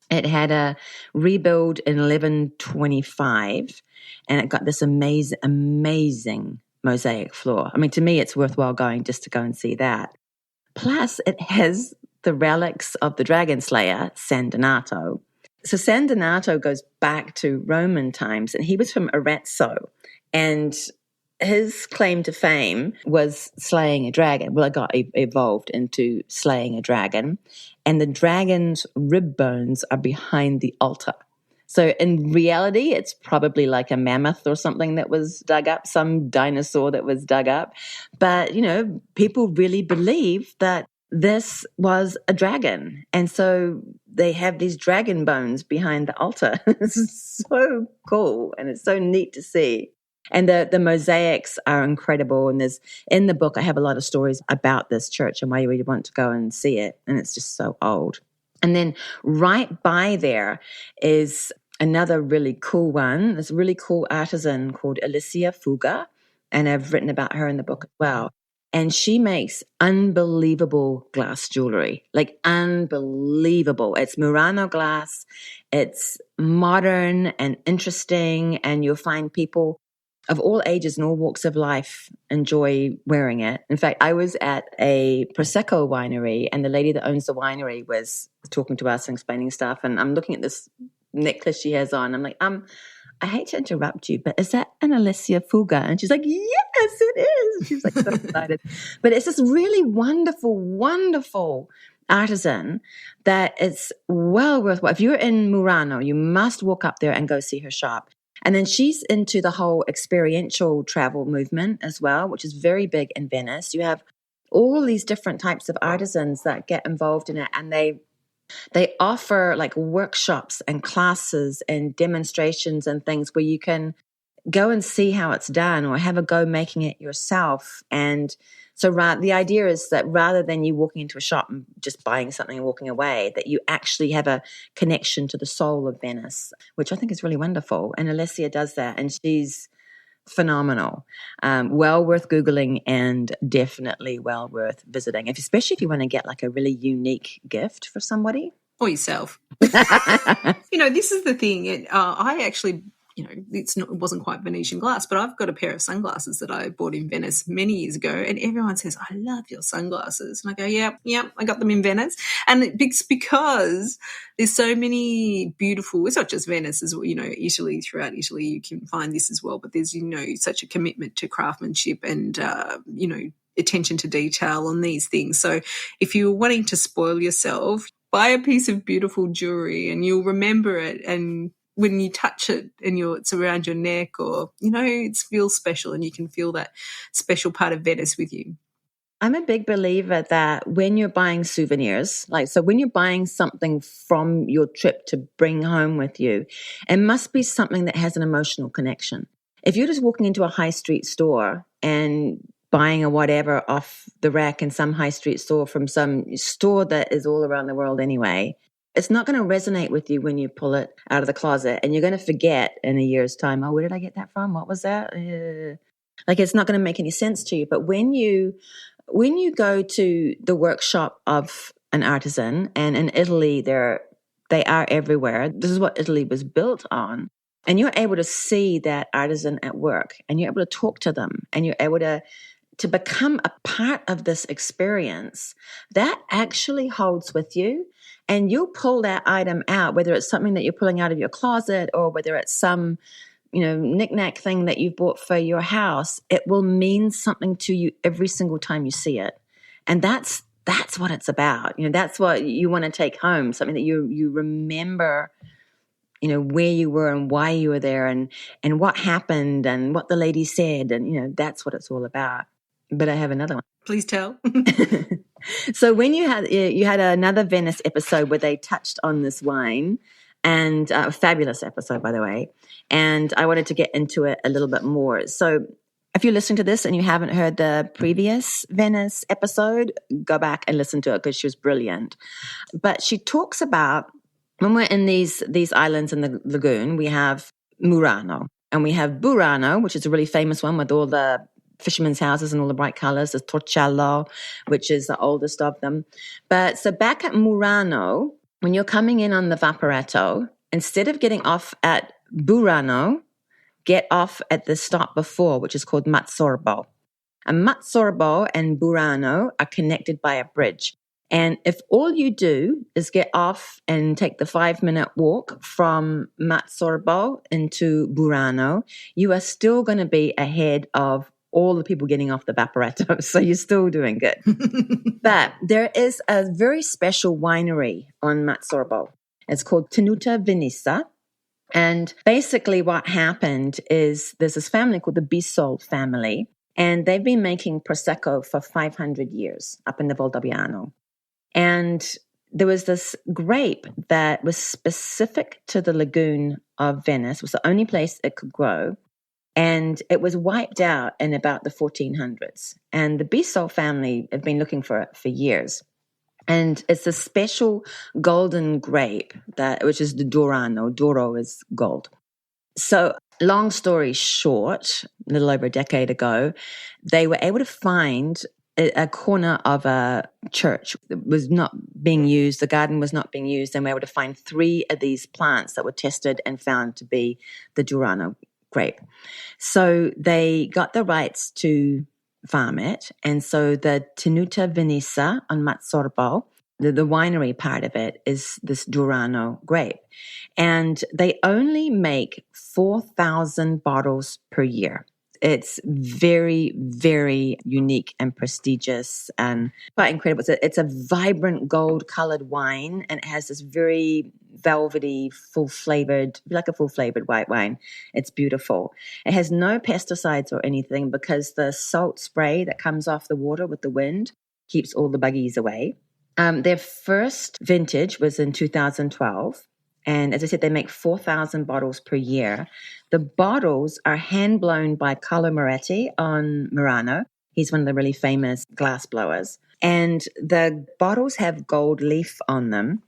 It had a rebuild in 1125, and it got this amazing mosaic floor. I mean, to me, it's worthwhile going just to go and see that. Plus, it has the relics of the dragon slayer, San Donato. So San Donato goes back to Roman times, and he was from Arezzo, and his claim to fame was slaying a dragon. Well, it got evolved into slaying a dragon, and the dragon's rib bones are behind the altar. So in reality, it's probably like a mammoth or something that was dug up, some dinosaur that was dug up. But, people really believe that this was a dragon. And so they have these dragon bones behind the altar. It's so cool, and it's so neat to see. And the mosaics are incredible. And in the book, I have a lot of stories about this church and why you really want to go and see it. And it's just so old. And then right by there is another really cool one. There's a really cool artisan called Alicia Fuga. And I've written about her in the book as well. And she makes unbelievable glass jewelry, like unbelievable. It's Murano glass. It's modern and interesting. And you'll find people of all ages and all walks of life enjoy wearing it. In fact, I was at a Prosecco winery, and the lady that owns the winery was talking to us and explaining stuff. And I'm looking at this necklace she has on. I'm like, I hate to interrupt you, but is that an Alicia Fuga? And she's like, yes, it is. She was like so excited. But it's this really wonderful, wonderful artisan that it's well worthwhile. If you're in Murano, you must walk up there and go see her shop. And then she's into the whole experiential travel movement as well, which is very big in Venice. You have all these different types of artisans that get involved in it, and they offer like workshops and classes and demonstrations and things where you can go and see how it's done or have a go making it yourself. And so the idea is that rather than you walking into a shop and just buying something and walking away, that you actually have a connection to the soul of Venice, which I think is really wonderful. And Alicia does that, and she's phenomenal. Well worth Googling and definitely well worth visiting, especially if you want to get like a really unique gift for somebody. Or yourself. This is the thing. I actually... it wasn't quite Venetian glass, but I've got a pair of sunglasses that I bought in Venice many years ago, and everyone says, I love your sunglasses. And I go, yeah, I got them in Venice. And it's because there's so many beautiful, it's not just Venice, as well, Italy, throughout Italy, you can find this as well, but there's, such a commitment to craftsmanship and, attention to detail on these things. So if you're wanting to spoil yourself, buy a piece of beautiful jewelry and you'll remember it, and when you touch it and it's around your neck, or, it feels special, and you can feel that special part of Venice with you. I'm a big believer that when you're buying souvenirs, so when you're buying something from your trip to bring home with you, it must be something that has an emotional connection. If you're just walking into a high street store and buying a whatever off the rack in some high street store from some store that is all around the world anyway, it's not going to resonate with you when you pull it out of the closet, and you're going to forget in a year's time, where did I get that from? What was that? It's not going to make any sense to you. But when you go to the workshop of an artisan, and in Italy, they are everywhere. This is what Italy was built on. And you're able to see that artisan at work, and you're able to talk to them, and you're able to become a part of this experience that actually holds with you. And you'll pull that item out, whether it's something that you're pulling out of your closet or whether it's some, knick-knack thing that you've bought for your house. It will mean something to you every single time you see it. And that's what it's about. That's what you want to take home, something that you remember, where you were and why you were there and what happened and what the lady said. And, that's what it's all about. But I have another one. Please tell. So when you had another Venice episode where they touched on this wine, and a fabulous episode, by the way. And I wanted to get into it a little bit more. So if you're listening to this and you haven't heard the previous Venice episode, go back and listen to it because she was brilliant. But she talks about when we're in these islands in the lagoon, we have Murano and we have Burano, which is a really famous one with all the fishermen's houses and all the bright colors. There's Torcello, which is the oldest of them. But so back at Murano, when you're coming in on the Vaporetto, instead of getting off at Burano, get off at the stop before, which is called Matsorbo. And Matsorbo and Burano are connected by a bridge. And if all you do is get off and take the 5-minute walk from Matsorbo into Burano, you are still going to be ahead of all the people getting off the Vaporetto. So you're still doing good. But there is a very special winery on Matsorbo. It's called Tenuta Venice. And basically what happened is there's this family called the Bisol family, and they've been making Prosecco for 500 years up in the Valdoviano. And there was this grape that was specific to the lagoon of Venice. It was the only place it could grow. And it was wiped out in about the 1400s. And the Bisol family have been looking for it for years. And it's a special golden grape, which is the Dorano. Doro is gold. So long story short, a little over a decade ago, they were able to find a corner of a church that was not being used. The garden was not being used. And we were able to find 3 of these plants that were tested and found to be the Dorano grape. So they got the rights to farm it. And so the Tenuta Venice on Matsorbo, the winery part of it is this Dorano grape. And they only make 4,000 bottles per year. It's very, very unique and prestigious and quite incredible. It's a vibrant gold-colored wine, and it has this very velvety, full-flavored, like a full-flavored white wine. It's beautiful. It has no pesticides or anything because the salt spray that comes off the water with the wind keeps all the buggies away. Their first vintage was in 2012. And as I said, they make 4,000 bottles per year. The bottles are hand-blown by Carlo Moretti on Murano. He's one of the really famous glass blowers. And the bottles have gold leaf on them,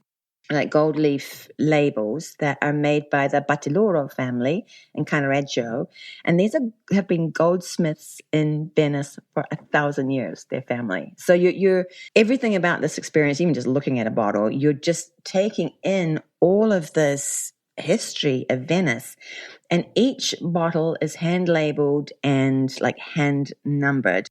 like gold leaf labels that are made by the Battiloro family in Cannaregio. And these have been goldsmiths in Venice for 1,000 years, their family. So you're everything about this experience, even just looking at a bottle, you're just taking in all of this history of Venice. And each bottle is hand labeled and like hand numbered.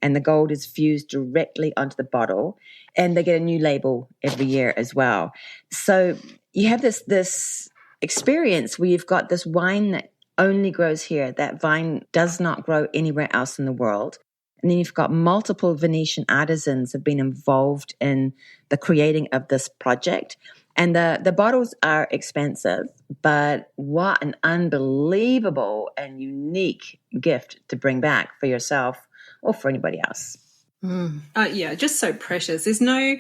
And the gold is fused directly onto the bottle, and they get a new label every year as well. So you have this experience where you've got this wine that only grows here. That vine does not grow anywhere else in the world. And then you've got multiple Venetian artisans have been involved in the creating of this project. And the bottles are expensive, but what an unbelievable and unique gift to bring back for yourself or for anybody else. Yeah, just so precious. There's no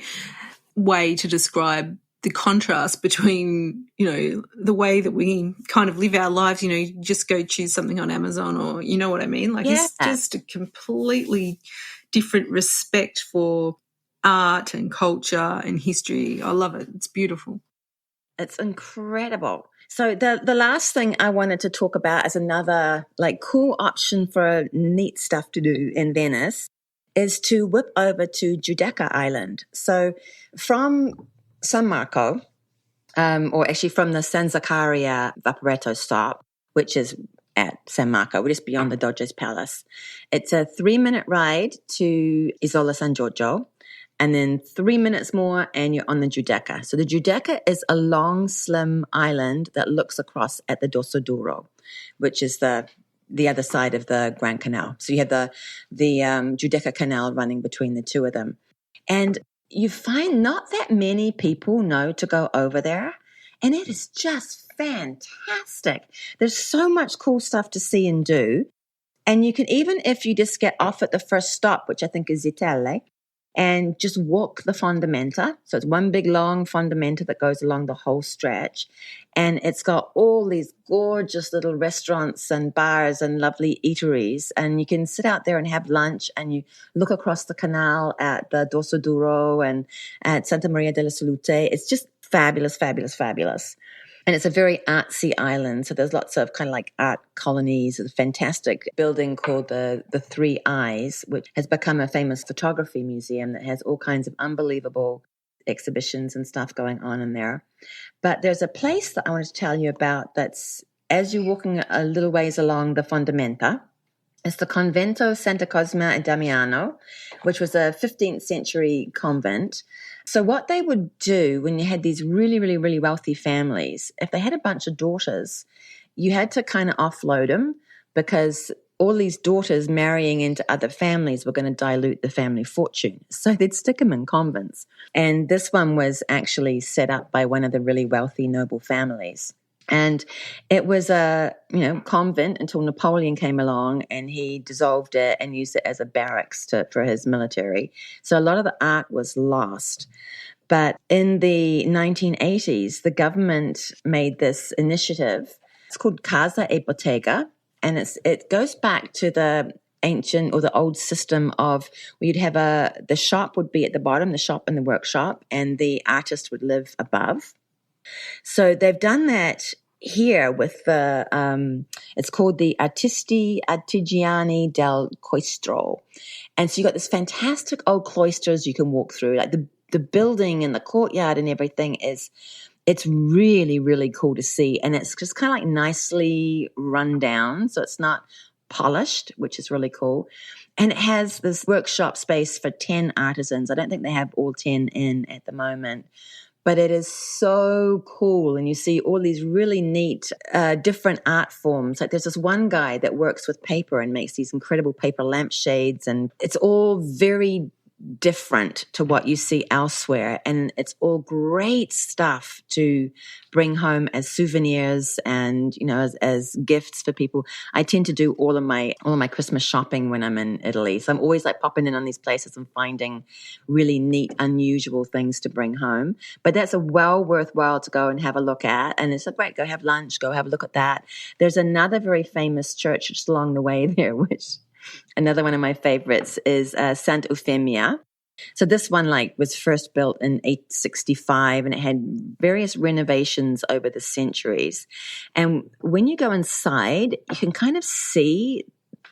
way to describe the contrast between, the way that we kind of live our lives. You just go choose something on Amazon, or you know what I mean? Like, It's just a completely different respect for art and culture and history. I love it. It's beautiful. It's incredible. So the last thing I wanted to talk about as another cool option for neat stuff to do in Venice is to whip over to Giudecca Island. So from San Marco, or actually from the San Zaccaria Vaporetto stop, which is at San Marco, we're just beyond the Doge's Palace. It's a 3-minute ride to Isola San Giorgio. And then 3 minutes more and you're on the Giudecca. So the Giudecca is a long, slim island that looks across at the Dosso Duro, which is the other side of the Grand Canal. So you have the Giudecca Canal running between the two of them. And you find not that many people know to go over there. And it is just fantastic. There's so much cool stuff to see and do. And you can, even if you just get off at the first stop, which I think is Italy, and just walk the fondamenta. So it's one big long fondamenta that goes along the whole stretch. And it's got all these gorgeous little restaurants and bars and lovely eateries. And you can sit out there and have lunch, and you look across the canal at the Dosso Duro and at Santa Maria della Salute. It's just fabulous, fabulous, fabulous. And it's a very artsy island. So there's lots of kind of like art colonies. There's a fantastic building called the Three Eyes, which has become a famous photography museum that has all kinds of unbelievable exhibitions and stuff going on in there. But there's a place that I wanted to tell you about that's, as you're walking a little ways along the Fondamenta, it's the Convento Santa Cosma e Damiano, which was a 15th century convent. So what they would do when you had these really, really, really wealthy families, if they had a bunch of daughters, you had to kind of offload them, because all these daughters marrying into other families were going to dilute the family fortune. So they'd stick them in convents. And this one was actually set up by one of the really wealthy noble families. And it was a, convent until Napoleon came along and he dissolved it and used it as a barracks for his military. So a lot of the art was lost. But in the 1980s, the government made this initiative. It's called Casa e Bottega, and it goes back to the ancient or the old system of where you'd have the shop would be at the bottom, the shop and the workshop, and the artist would live above. So they've done that here with it's called the Artisti Artigiani del Cloistro. And so you got this fantastic old cloisters you can walk through, like the building and the courtyard and everything it's really, really cool to see. And it's just kind of like nicely run down. So it's not polished, which is really cool. And it has this workshop space for 10 artisans. I don't think they have all 10 in at the moment. But it is so cool. And you see all these really neat, different art forms. Like there's this one guy that works with paper and makes these incredible paper lampshades. And it's all very different to what you see elsewhere. And it's all great stuff to bring home as souvenirs and, as gifts for people. I tend to do all of my Christmas shopping when I'm in Italy. So I'm always like popping in on these places and finding really neat, unusual things to bring home. But that's worthwhile to go and have a look at. And it's like, great, go have lunch, go have a look at that. There's another very famous church just along the way there, which another one of my favorites is Sant Eufemia. So this one was first built in 865 and it had various renovations over the centuries. And when you go inside, you can kind of see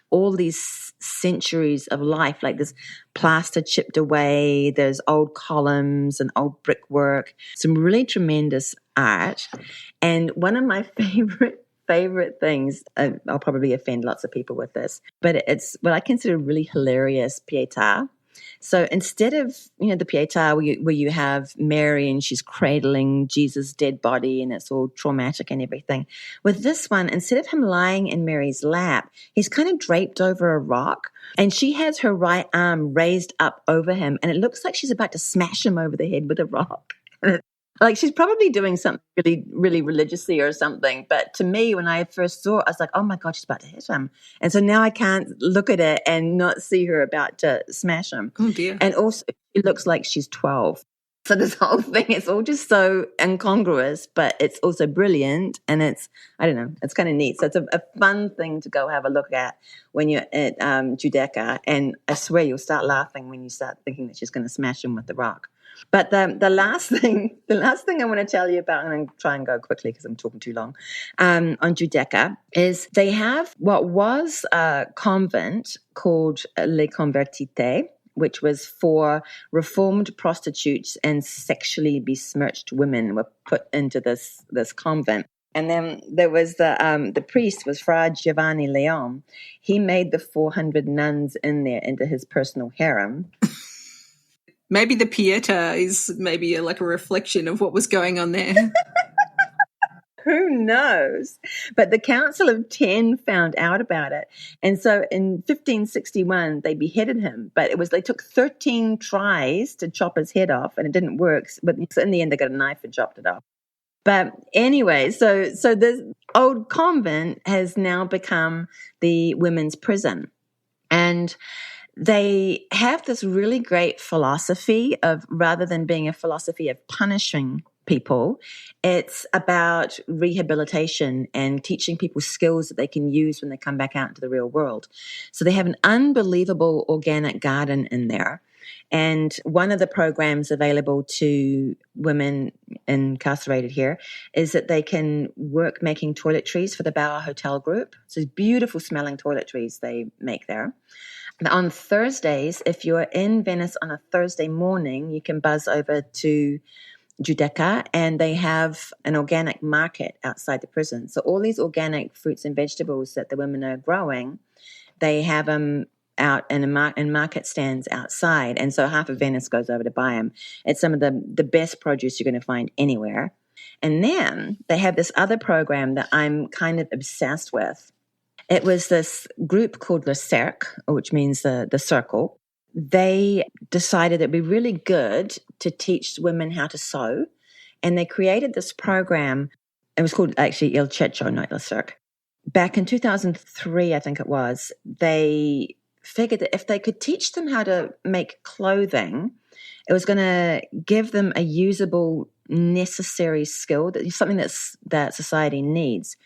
all these centuries of life, like this plaster chipped away, there's old columns and old brickwork, some really tremendous art. And one of my favorite things, I'll probably offend lots of people with this, but it's what I consider really hilarious pietà. So instead of, the pietà where you have Mary and she's cradling Jesus' dead body and it's all traumatic and everything, with this one, instead of him lying in Mary's lap, he's kind of draped over a rock and she has her right arm raised up over him and it looks like she's about to smash him over the head with a rock. Like she's probably doing something really, really religiously or something. But to me, when I first saw it, I was like, oh my God, she's about to hit him. And so now I can't look at it and not see her about to smash him. Oh dear. And also it looks like she's 12. So this whole thing, it's all just so incongruous, but it's also brilliant. And it's kind of neat. So it's a fun thing to go have a look at when you're at Giudecca. And I swear you'll start laughing when you start thinking that she's going to smash him with the rock. But the last thing I want to tell you about, and I'm try and go quickly because I'm talking too long, on Giudecca, is they have what was a convent called Le Convertite, which was for reformed prostitutes and sexually besmirched women were put into this convent. And then there was the priest was Fra Giovanni Leon. He made the 400 nuns in there into his personal harem. Maybe the Pieta is maybe a reflection of what was going on there. Who knows? But the Council of 10 found out about it. And so in 1561, they beheaded him. But they took 13 tries to chop his head off and it didn't work. But in the end, they got a knife and chopped it off. But anyway, so this old convent has now become the women's prison. And they have this really great philosophy of, rather than being a philosophy of punishing people, it's about rehabilitation and teaching people skills that they can use when they come back out into the real world. So they have an unbelievable organic garden in there. And one of the programs available to women incarcerated here is that they can work making toiletries for the Bauer Hotel Group. So beautiful smelling toiletries they make there. On Thursdays, if you're in Venice on a Thursday morning, you can buzz over to Giudecca, and they have an organic market outside the prison. So all these organic fruits and vegetables that the women are growing, they have them out in market stands outside. And so half of Venice goes over to buy them. It's some of the best produce you're going to find anywhere. And then they have this other program that I'm kind of obsessed with. It was this group called Le Cercle, which means the circle. They decided it'd be really good to teach women how to sew. And they created this program. It was called actually etched, not Le Cercle. Back in 2003, I think it was, they figured that if they could teach them how to make clothing, it was going to give them a usable, necessary skill, something that society needs.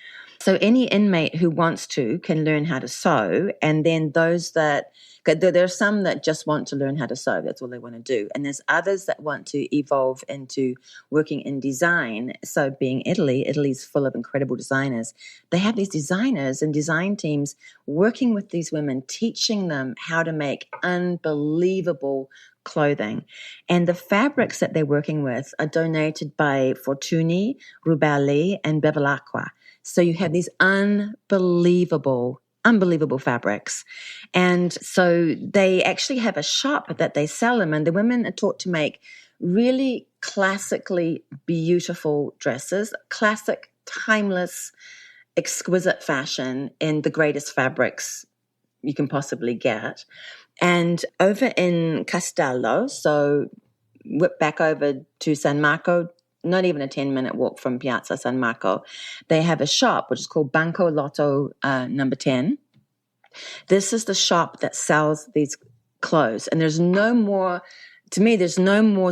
So any inmate who wants to can learn how to sew, and then there are some that just want to learn how to sew. That's all they want to do. And there's others that want to evolve into working in design. So being Italy's full of incredible designers. They have these designers and design teams working with these women, teaching them how to make unbelievable clothing. And the fabrics that they're working with are donated by Fortuny, Rubali, and Bevilacqua. So you have these unbelievable fabrics. And so they actually have a shop that they sell them, and the women are taught to make really classically beautiful dresses, classic, timeless, exquisite fashion in the greatest fabrics you can possibly get. And over in Castello, so whip back over to San Marco, not even a 10-minute walk from Piazza San Marco, they have a shop which is called Banco Lotto number 10. This is the shop that sells these clothes. And there's no more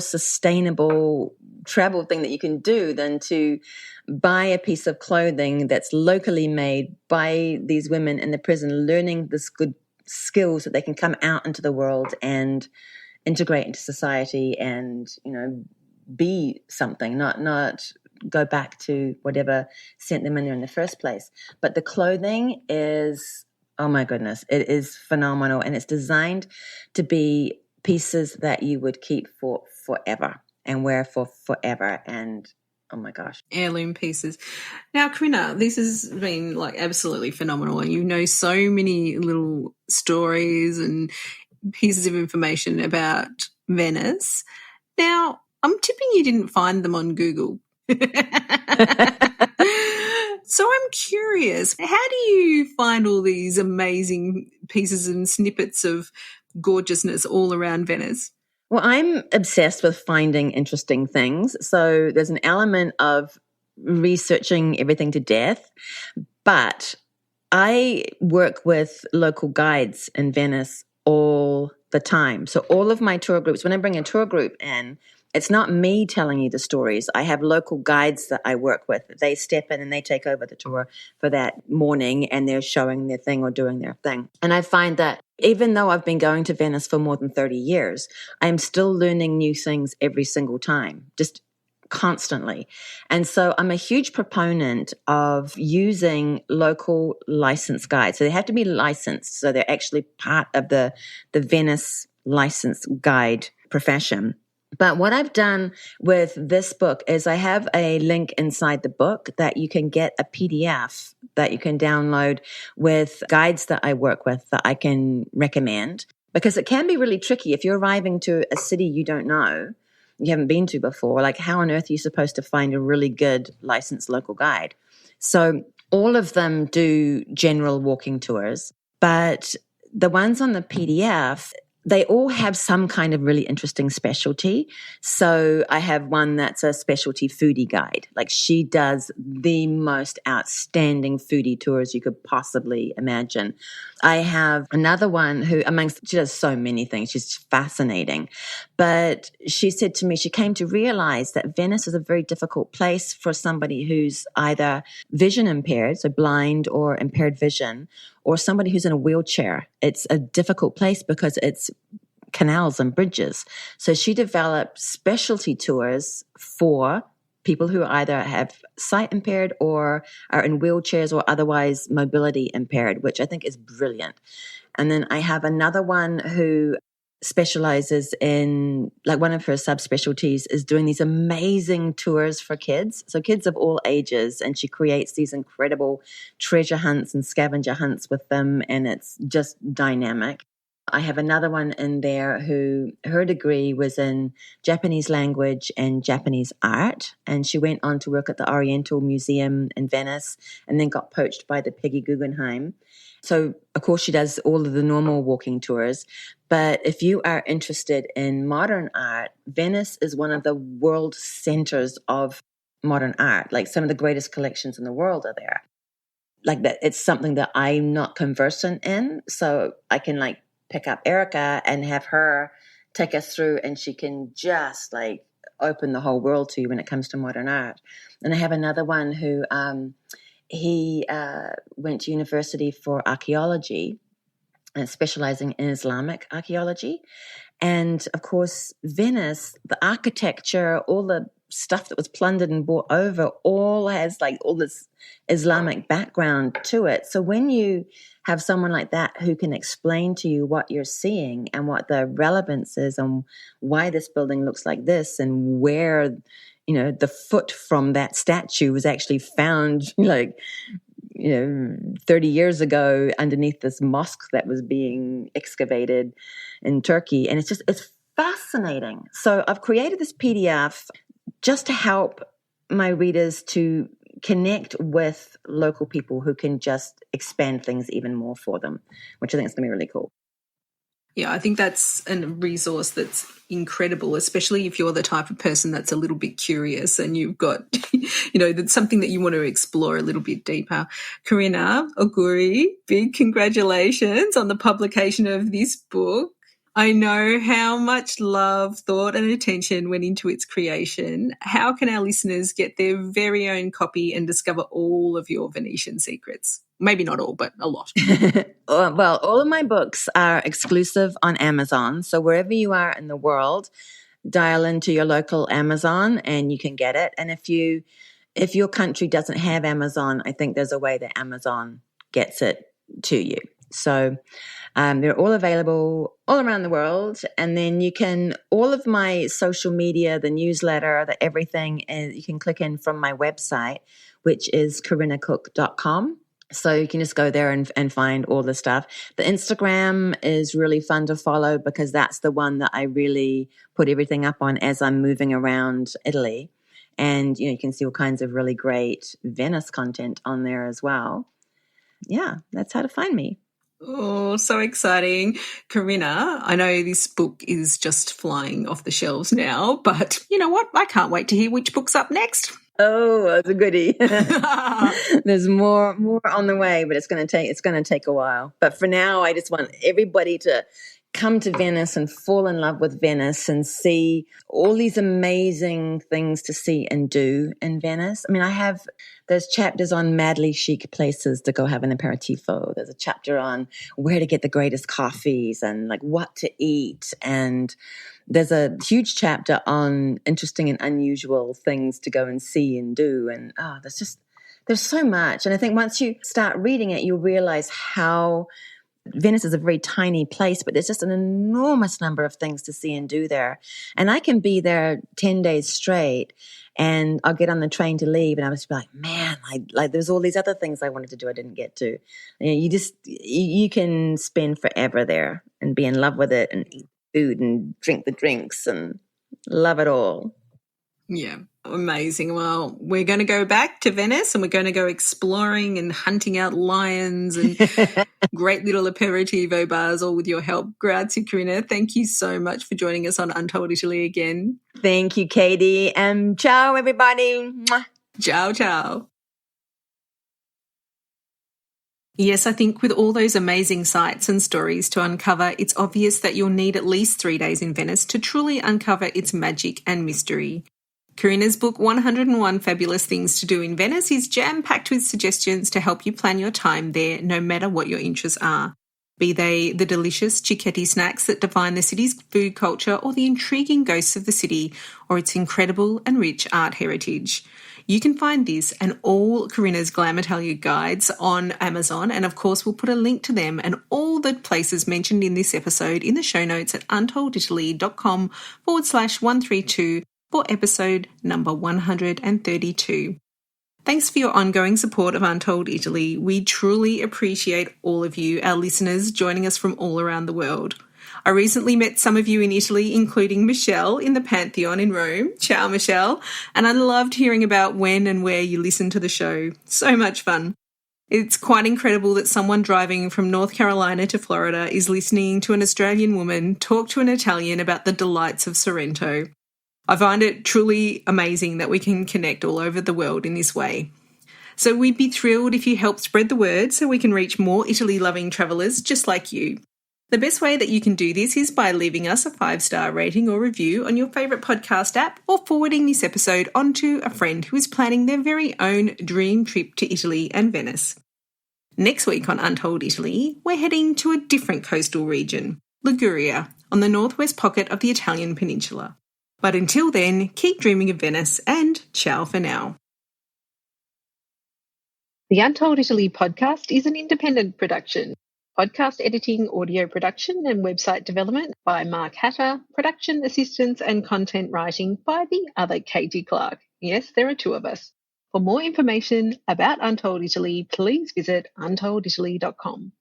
sustainable travel thing that you can do than to buy a piece of clothing that's locally made by these women in the prison, learning this good skills that they can come out into the world and integrate into society and, be something, not go back to whatever sent them in there in the first place. But the clothing is, oh my goodness, it is phenomenal. And it's designed to be pieces that you would keep for forever and wear for forever. And oh my gosh. Heirloom pieces. Now, Corinna, this has been absolutely phenomenal. And you know so many little stories and pieces of information about Venice. Now, I'm tipping you didn't find them on Google. So I'm curious, how do you find all these amazing pieces and snippets of gorgeousness all around Venice? Well, I'm obsessed with finding interesting things. So there's an element of researching everything to death, but I work with local guides in Venice all the time. So all of my tour groups, when I bring a tour group in, it's not me telling you the stories. I have local guides that I work with. They step in and they take over the tour for that morning, and they're showing their thing or doing their thing. And I find that even though I've been going to Venice for more than 30 years, I'm still learning new things every single time, just constantly. And so I'm a huge proponent of using local licensed guides. So they have to be licensed. So they're actually part of the Venice licensed guide profession. But what I've done with this book is I have a link inside the book that you can get a PDF that you can download with guides that I work with that I can recommend, because it can be really tricky if you're arriving to a city you don't know, you haven't been to before. Like, how on earth are you supposed to find a really good licensed local guide? So all of them do general walking tours, but the ones on the PDF, they all have some kind of really interesting specialty. So I have one that's a specialty foodie guide. Like, she does the most outstanding foodie tours you could possibly imagine. I have another one who, she does so many things. She's fascinating. But she said to me, she came to realize that Venice is a very difficult place for somebody who's either vision impaired, so blind or impaired vision, or somebody who's in a wheelchair. It's a difficult place because it's canals and bridges. So she developed specialty tours for people who either have sight impaired or are in wheelchairs or otherwise mobility impaired, which I think is brilliant. And then I have another one who specializes in, like, one of her subspecialties is doing these amazing tours for kids. So kids of all ages, and she creates these incredible treasure hunts and scavenger hunts with them, and it's just dynamic. I have another one in there who, her degree was in Japanese language and Japanese art, and she went on to work at the Oriental Museum in Venice and then got poached by the Peggy Guggenheim. So, of course, she does all of the normal walking tours. But if you are interested in modern art, Venice is one of the world centers of modern art. Like, some of the greatest collections in the world are there. Like, that, it's something that I'm not conversant in. So I can, like, pick up Erica and have her take us through, and she can just, like, open the whole world to you when it comes to modern art. And I have another one who he went to university for archaeology and specializing in Islamic archaeology. And of course, Venice, the architecture, all the stuff that was plundered and brought over, all has, like, all this Islamic background to it. So when you have someone like that who can explain to you what you're seeing and what the relevance is and why this building looks like this and where, you know, the foot from that statue was actually found, like, 30 years ago underneath this mosque that was being excavated in Turkey. And it's fascinating. So I've created this PDF just to help my readers to connect with local people who can just expand things even more for them, which I think is going to be really cool. Yeah, I think that's a resource that's incredible, especially if you're the type of person that's a little bit curious and you've got, that's something that you want to explore a little bit deeper. Corinna, Oguri, big congratulations on the publication of this book. I know how much love, thought and attention went into its creation. How can our listeners get their very own copy and discover all of your Venetian secrets? Maybe not all, but a lot. Well, all of my books are exclusive on Amazon. So wherever you are in the world, dial into your local Amazon and you can get it. And if your country doesn't have Amazon, I think there's a way that Amazon gets it to you. So they're all available all around the world. And then you can, all of my social media, the newsletter, the everything, you can click in from my website, which is corinnacooke.com. So you can just go there and find all the stuff. The Instagram is really fun to follow because that's the one that I really put everything up on as I'm moving around Italy. And, you can see all kinds of really great Venice content on there as well. Yeah, that's how to find me. Oh, so exciting. Corinna, I know this book is just flying off the shelves now, but you know what? I can't wait to hear which book's up next. Oh, that's a goodie. There's more on the way, but it's going to take a while. But for now, I just want everybody to come to Venice and fall in love with Venice and see all these amazing things to see and do in Venice. I mean, I have those chapters on madly chic places to go have an aperitivo. There's a chapter on where to get the greatest coffees and like what to eat. And there's a huge chapter on interesting and unusual things to go and see and do. And there's so much. And I think once you start reading it, you'll realize how Venice is a very tiny place, but there's just an enormous number of things to see and do there. And I can be there 10 days straight and I'll get on the train to leave and I'll just be like, man, there's all these other things I wanted to do I didn't get to. You can spend forever there and be in love with it and eat food and drink the drinks and love it all. Yeah, Amazing. Well, we're going to go back to Venice and we're going to go exploring and hunting out lions and great little aperitivo bars, all with your help. Grazie, Corinna. Thank you so much for joining us on Untold Italy again. Thank you, Katie. And ciao, everybody. Mwah. Ciao, ciao. Yes, I think with all those amazing sights and stories to uncover, it's obvious that you'll need at least 3 days in Venice to truly uncover its magic and mystery. Corinna's book 101 Fabulous Things to Do in Venice is jam-packed with suggestions to help you plan your time there no matter what your interests are, be they the delicious cicchetti snacks that define the city's food culture or the intriguing ghosts of the city or its incredible and rich art heritage. You can find this and all Corinna's Glam Italia guides on Amazon, and of course we'll put a link to them and all the places mentioned in this episode in the show notes at untolditaly.com/132 for episode number 132. Thanks for your ongoing support of Untold Italy. We truly appreciate all of you, our listeners, joining us from all around the world. I recently met some of you in Italy, including Michelle in the Pantheon in Rome. Ciao, Michelle. And I loved hearing about when and where you listen to the show. So much fun. It's quite incredible that someone driving from North Carolina to Florida is listening to an Australian woman talk to an Italian about the delights of Sorrento. I find it truly amazing that we can connect all over the world in this way. So we'd be thrilled if you help spread the word so we can reach more Italy-loving travellers just like you. The best way that you can do this is by leaving us a 5-star rating or review on your favourite podcast app or forwarding this episode onto a friend who is planning their very own dream trip to Italy and Venice. Next week on Untold Italy, we're heading to a different coastal region, Liguria, on the northwest pocket of the Italian peninsula. But until then, keep dreaming of Venice and ciao for now. The Untold Italy podcast is an independent production. Podcast editing, audio production and website development by Mark Hatter, production assistance and content writing by the other Katy Clarke. Yes, there are 2 of us. For more information about Untold Italy, please visit untolditaly.com.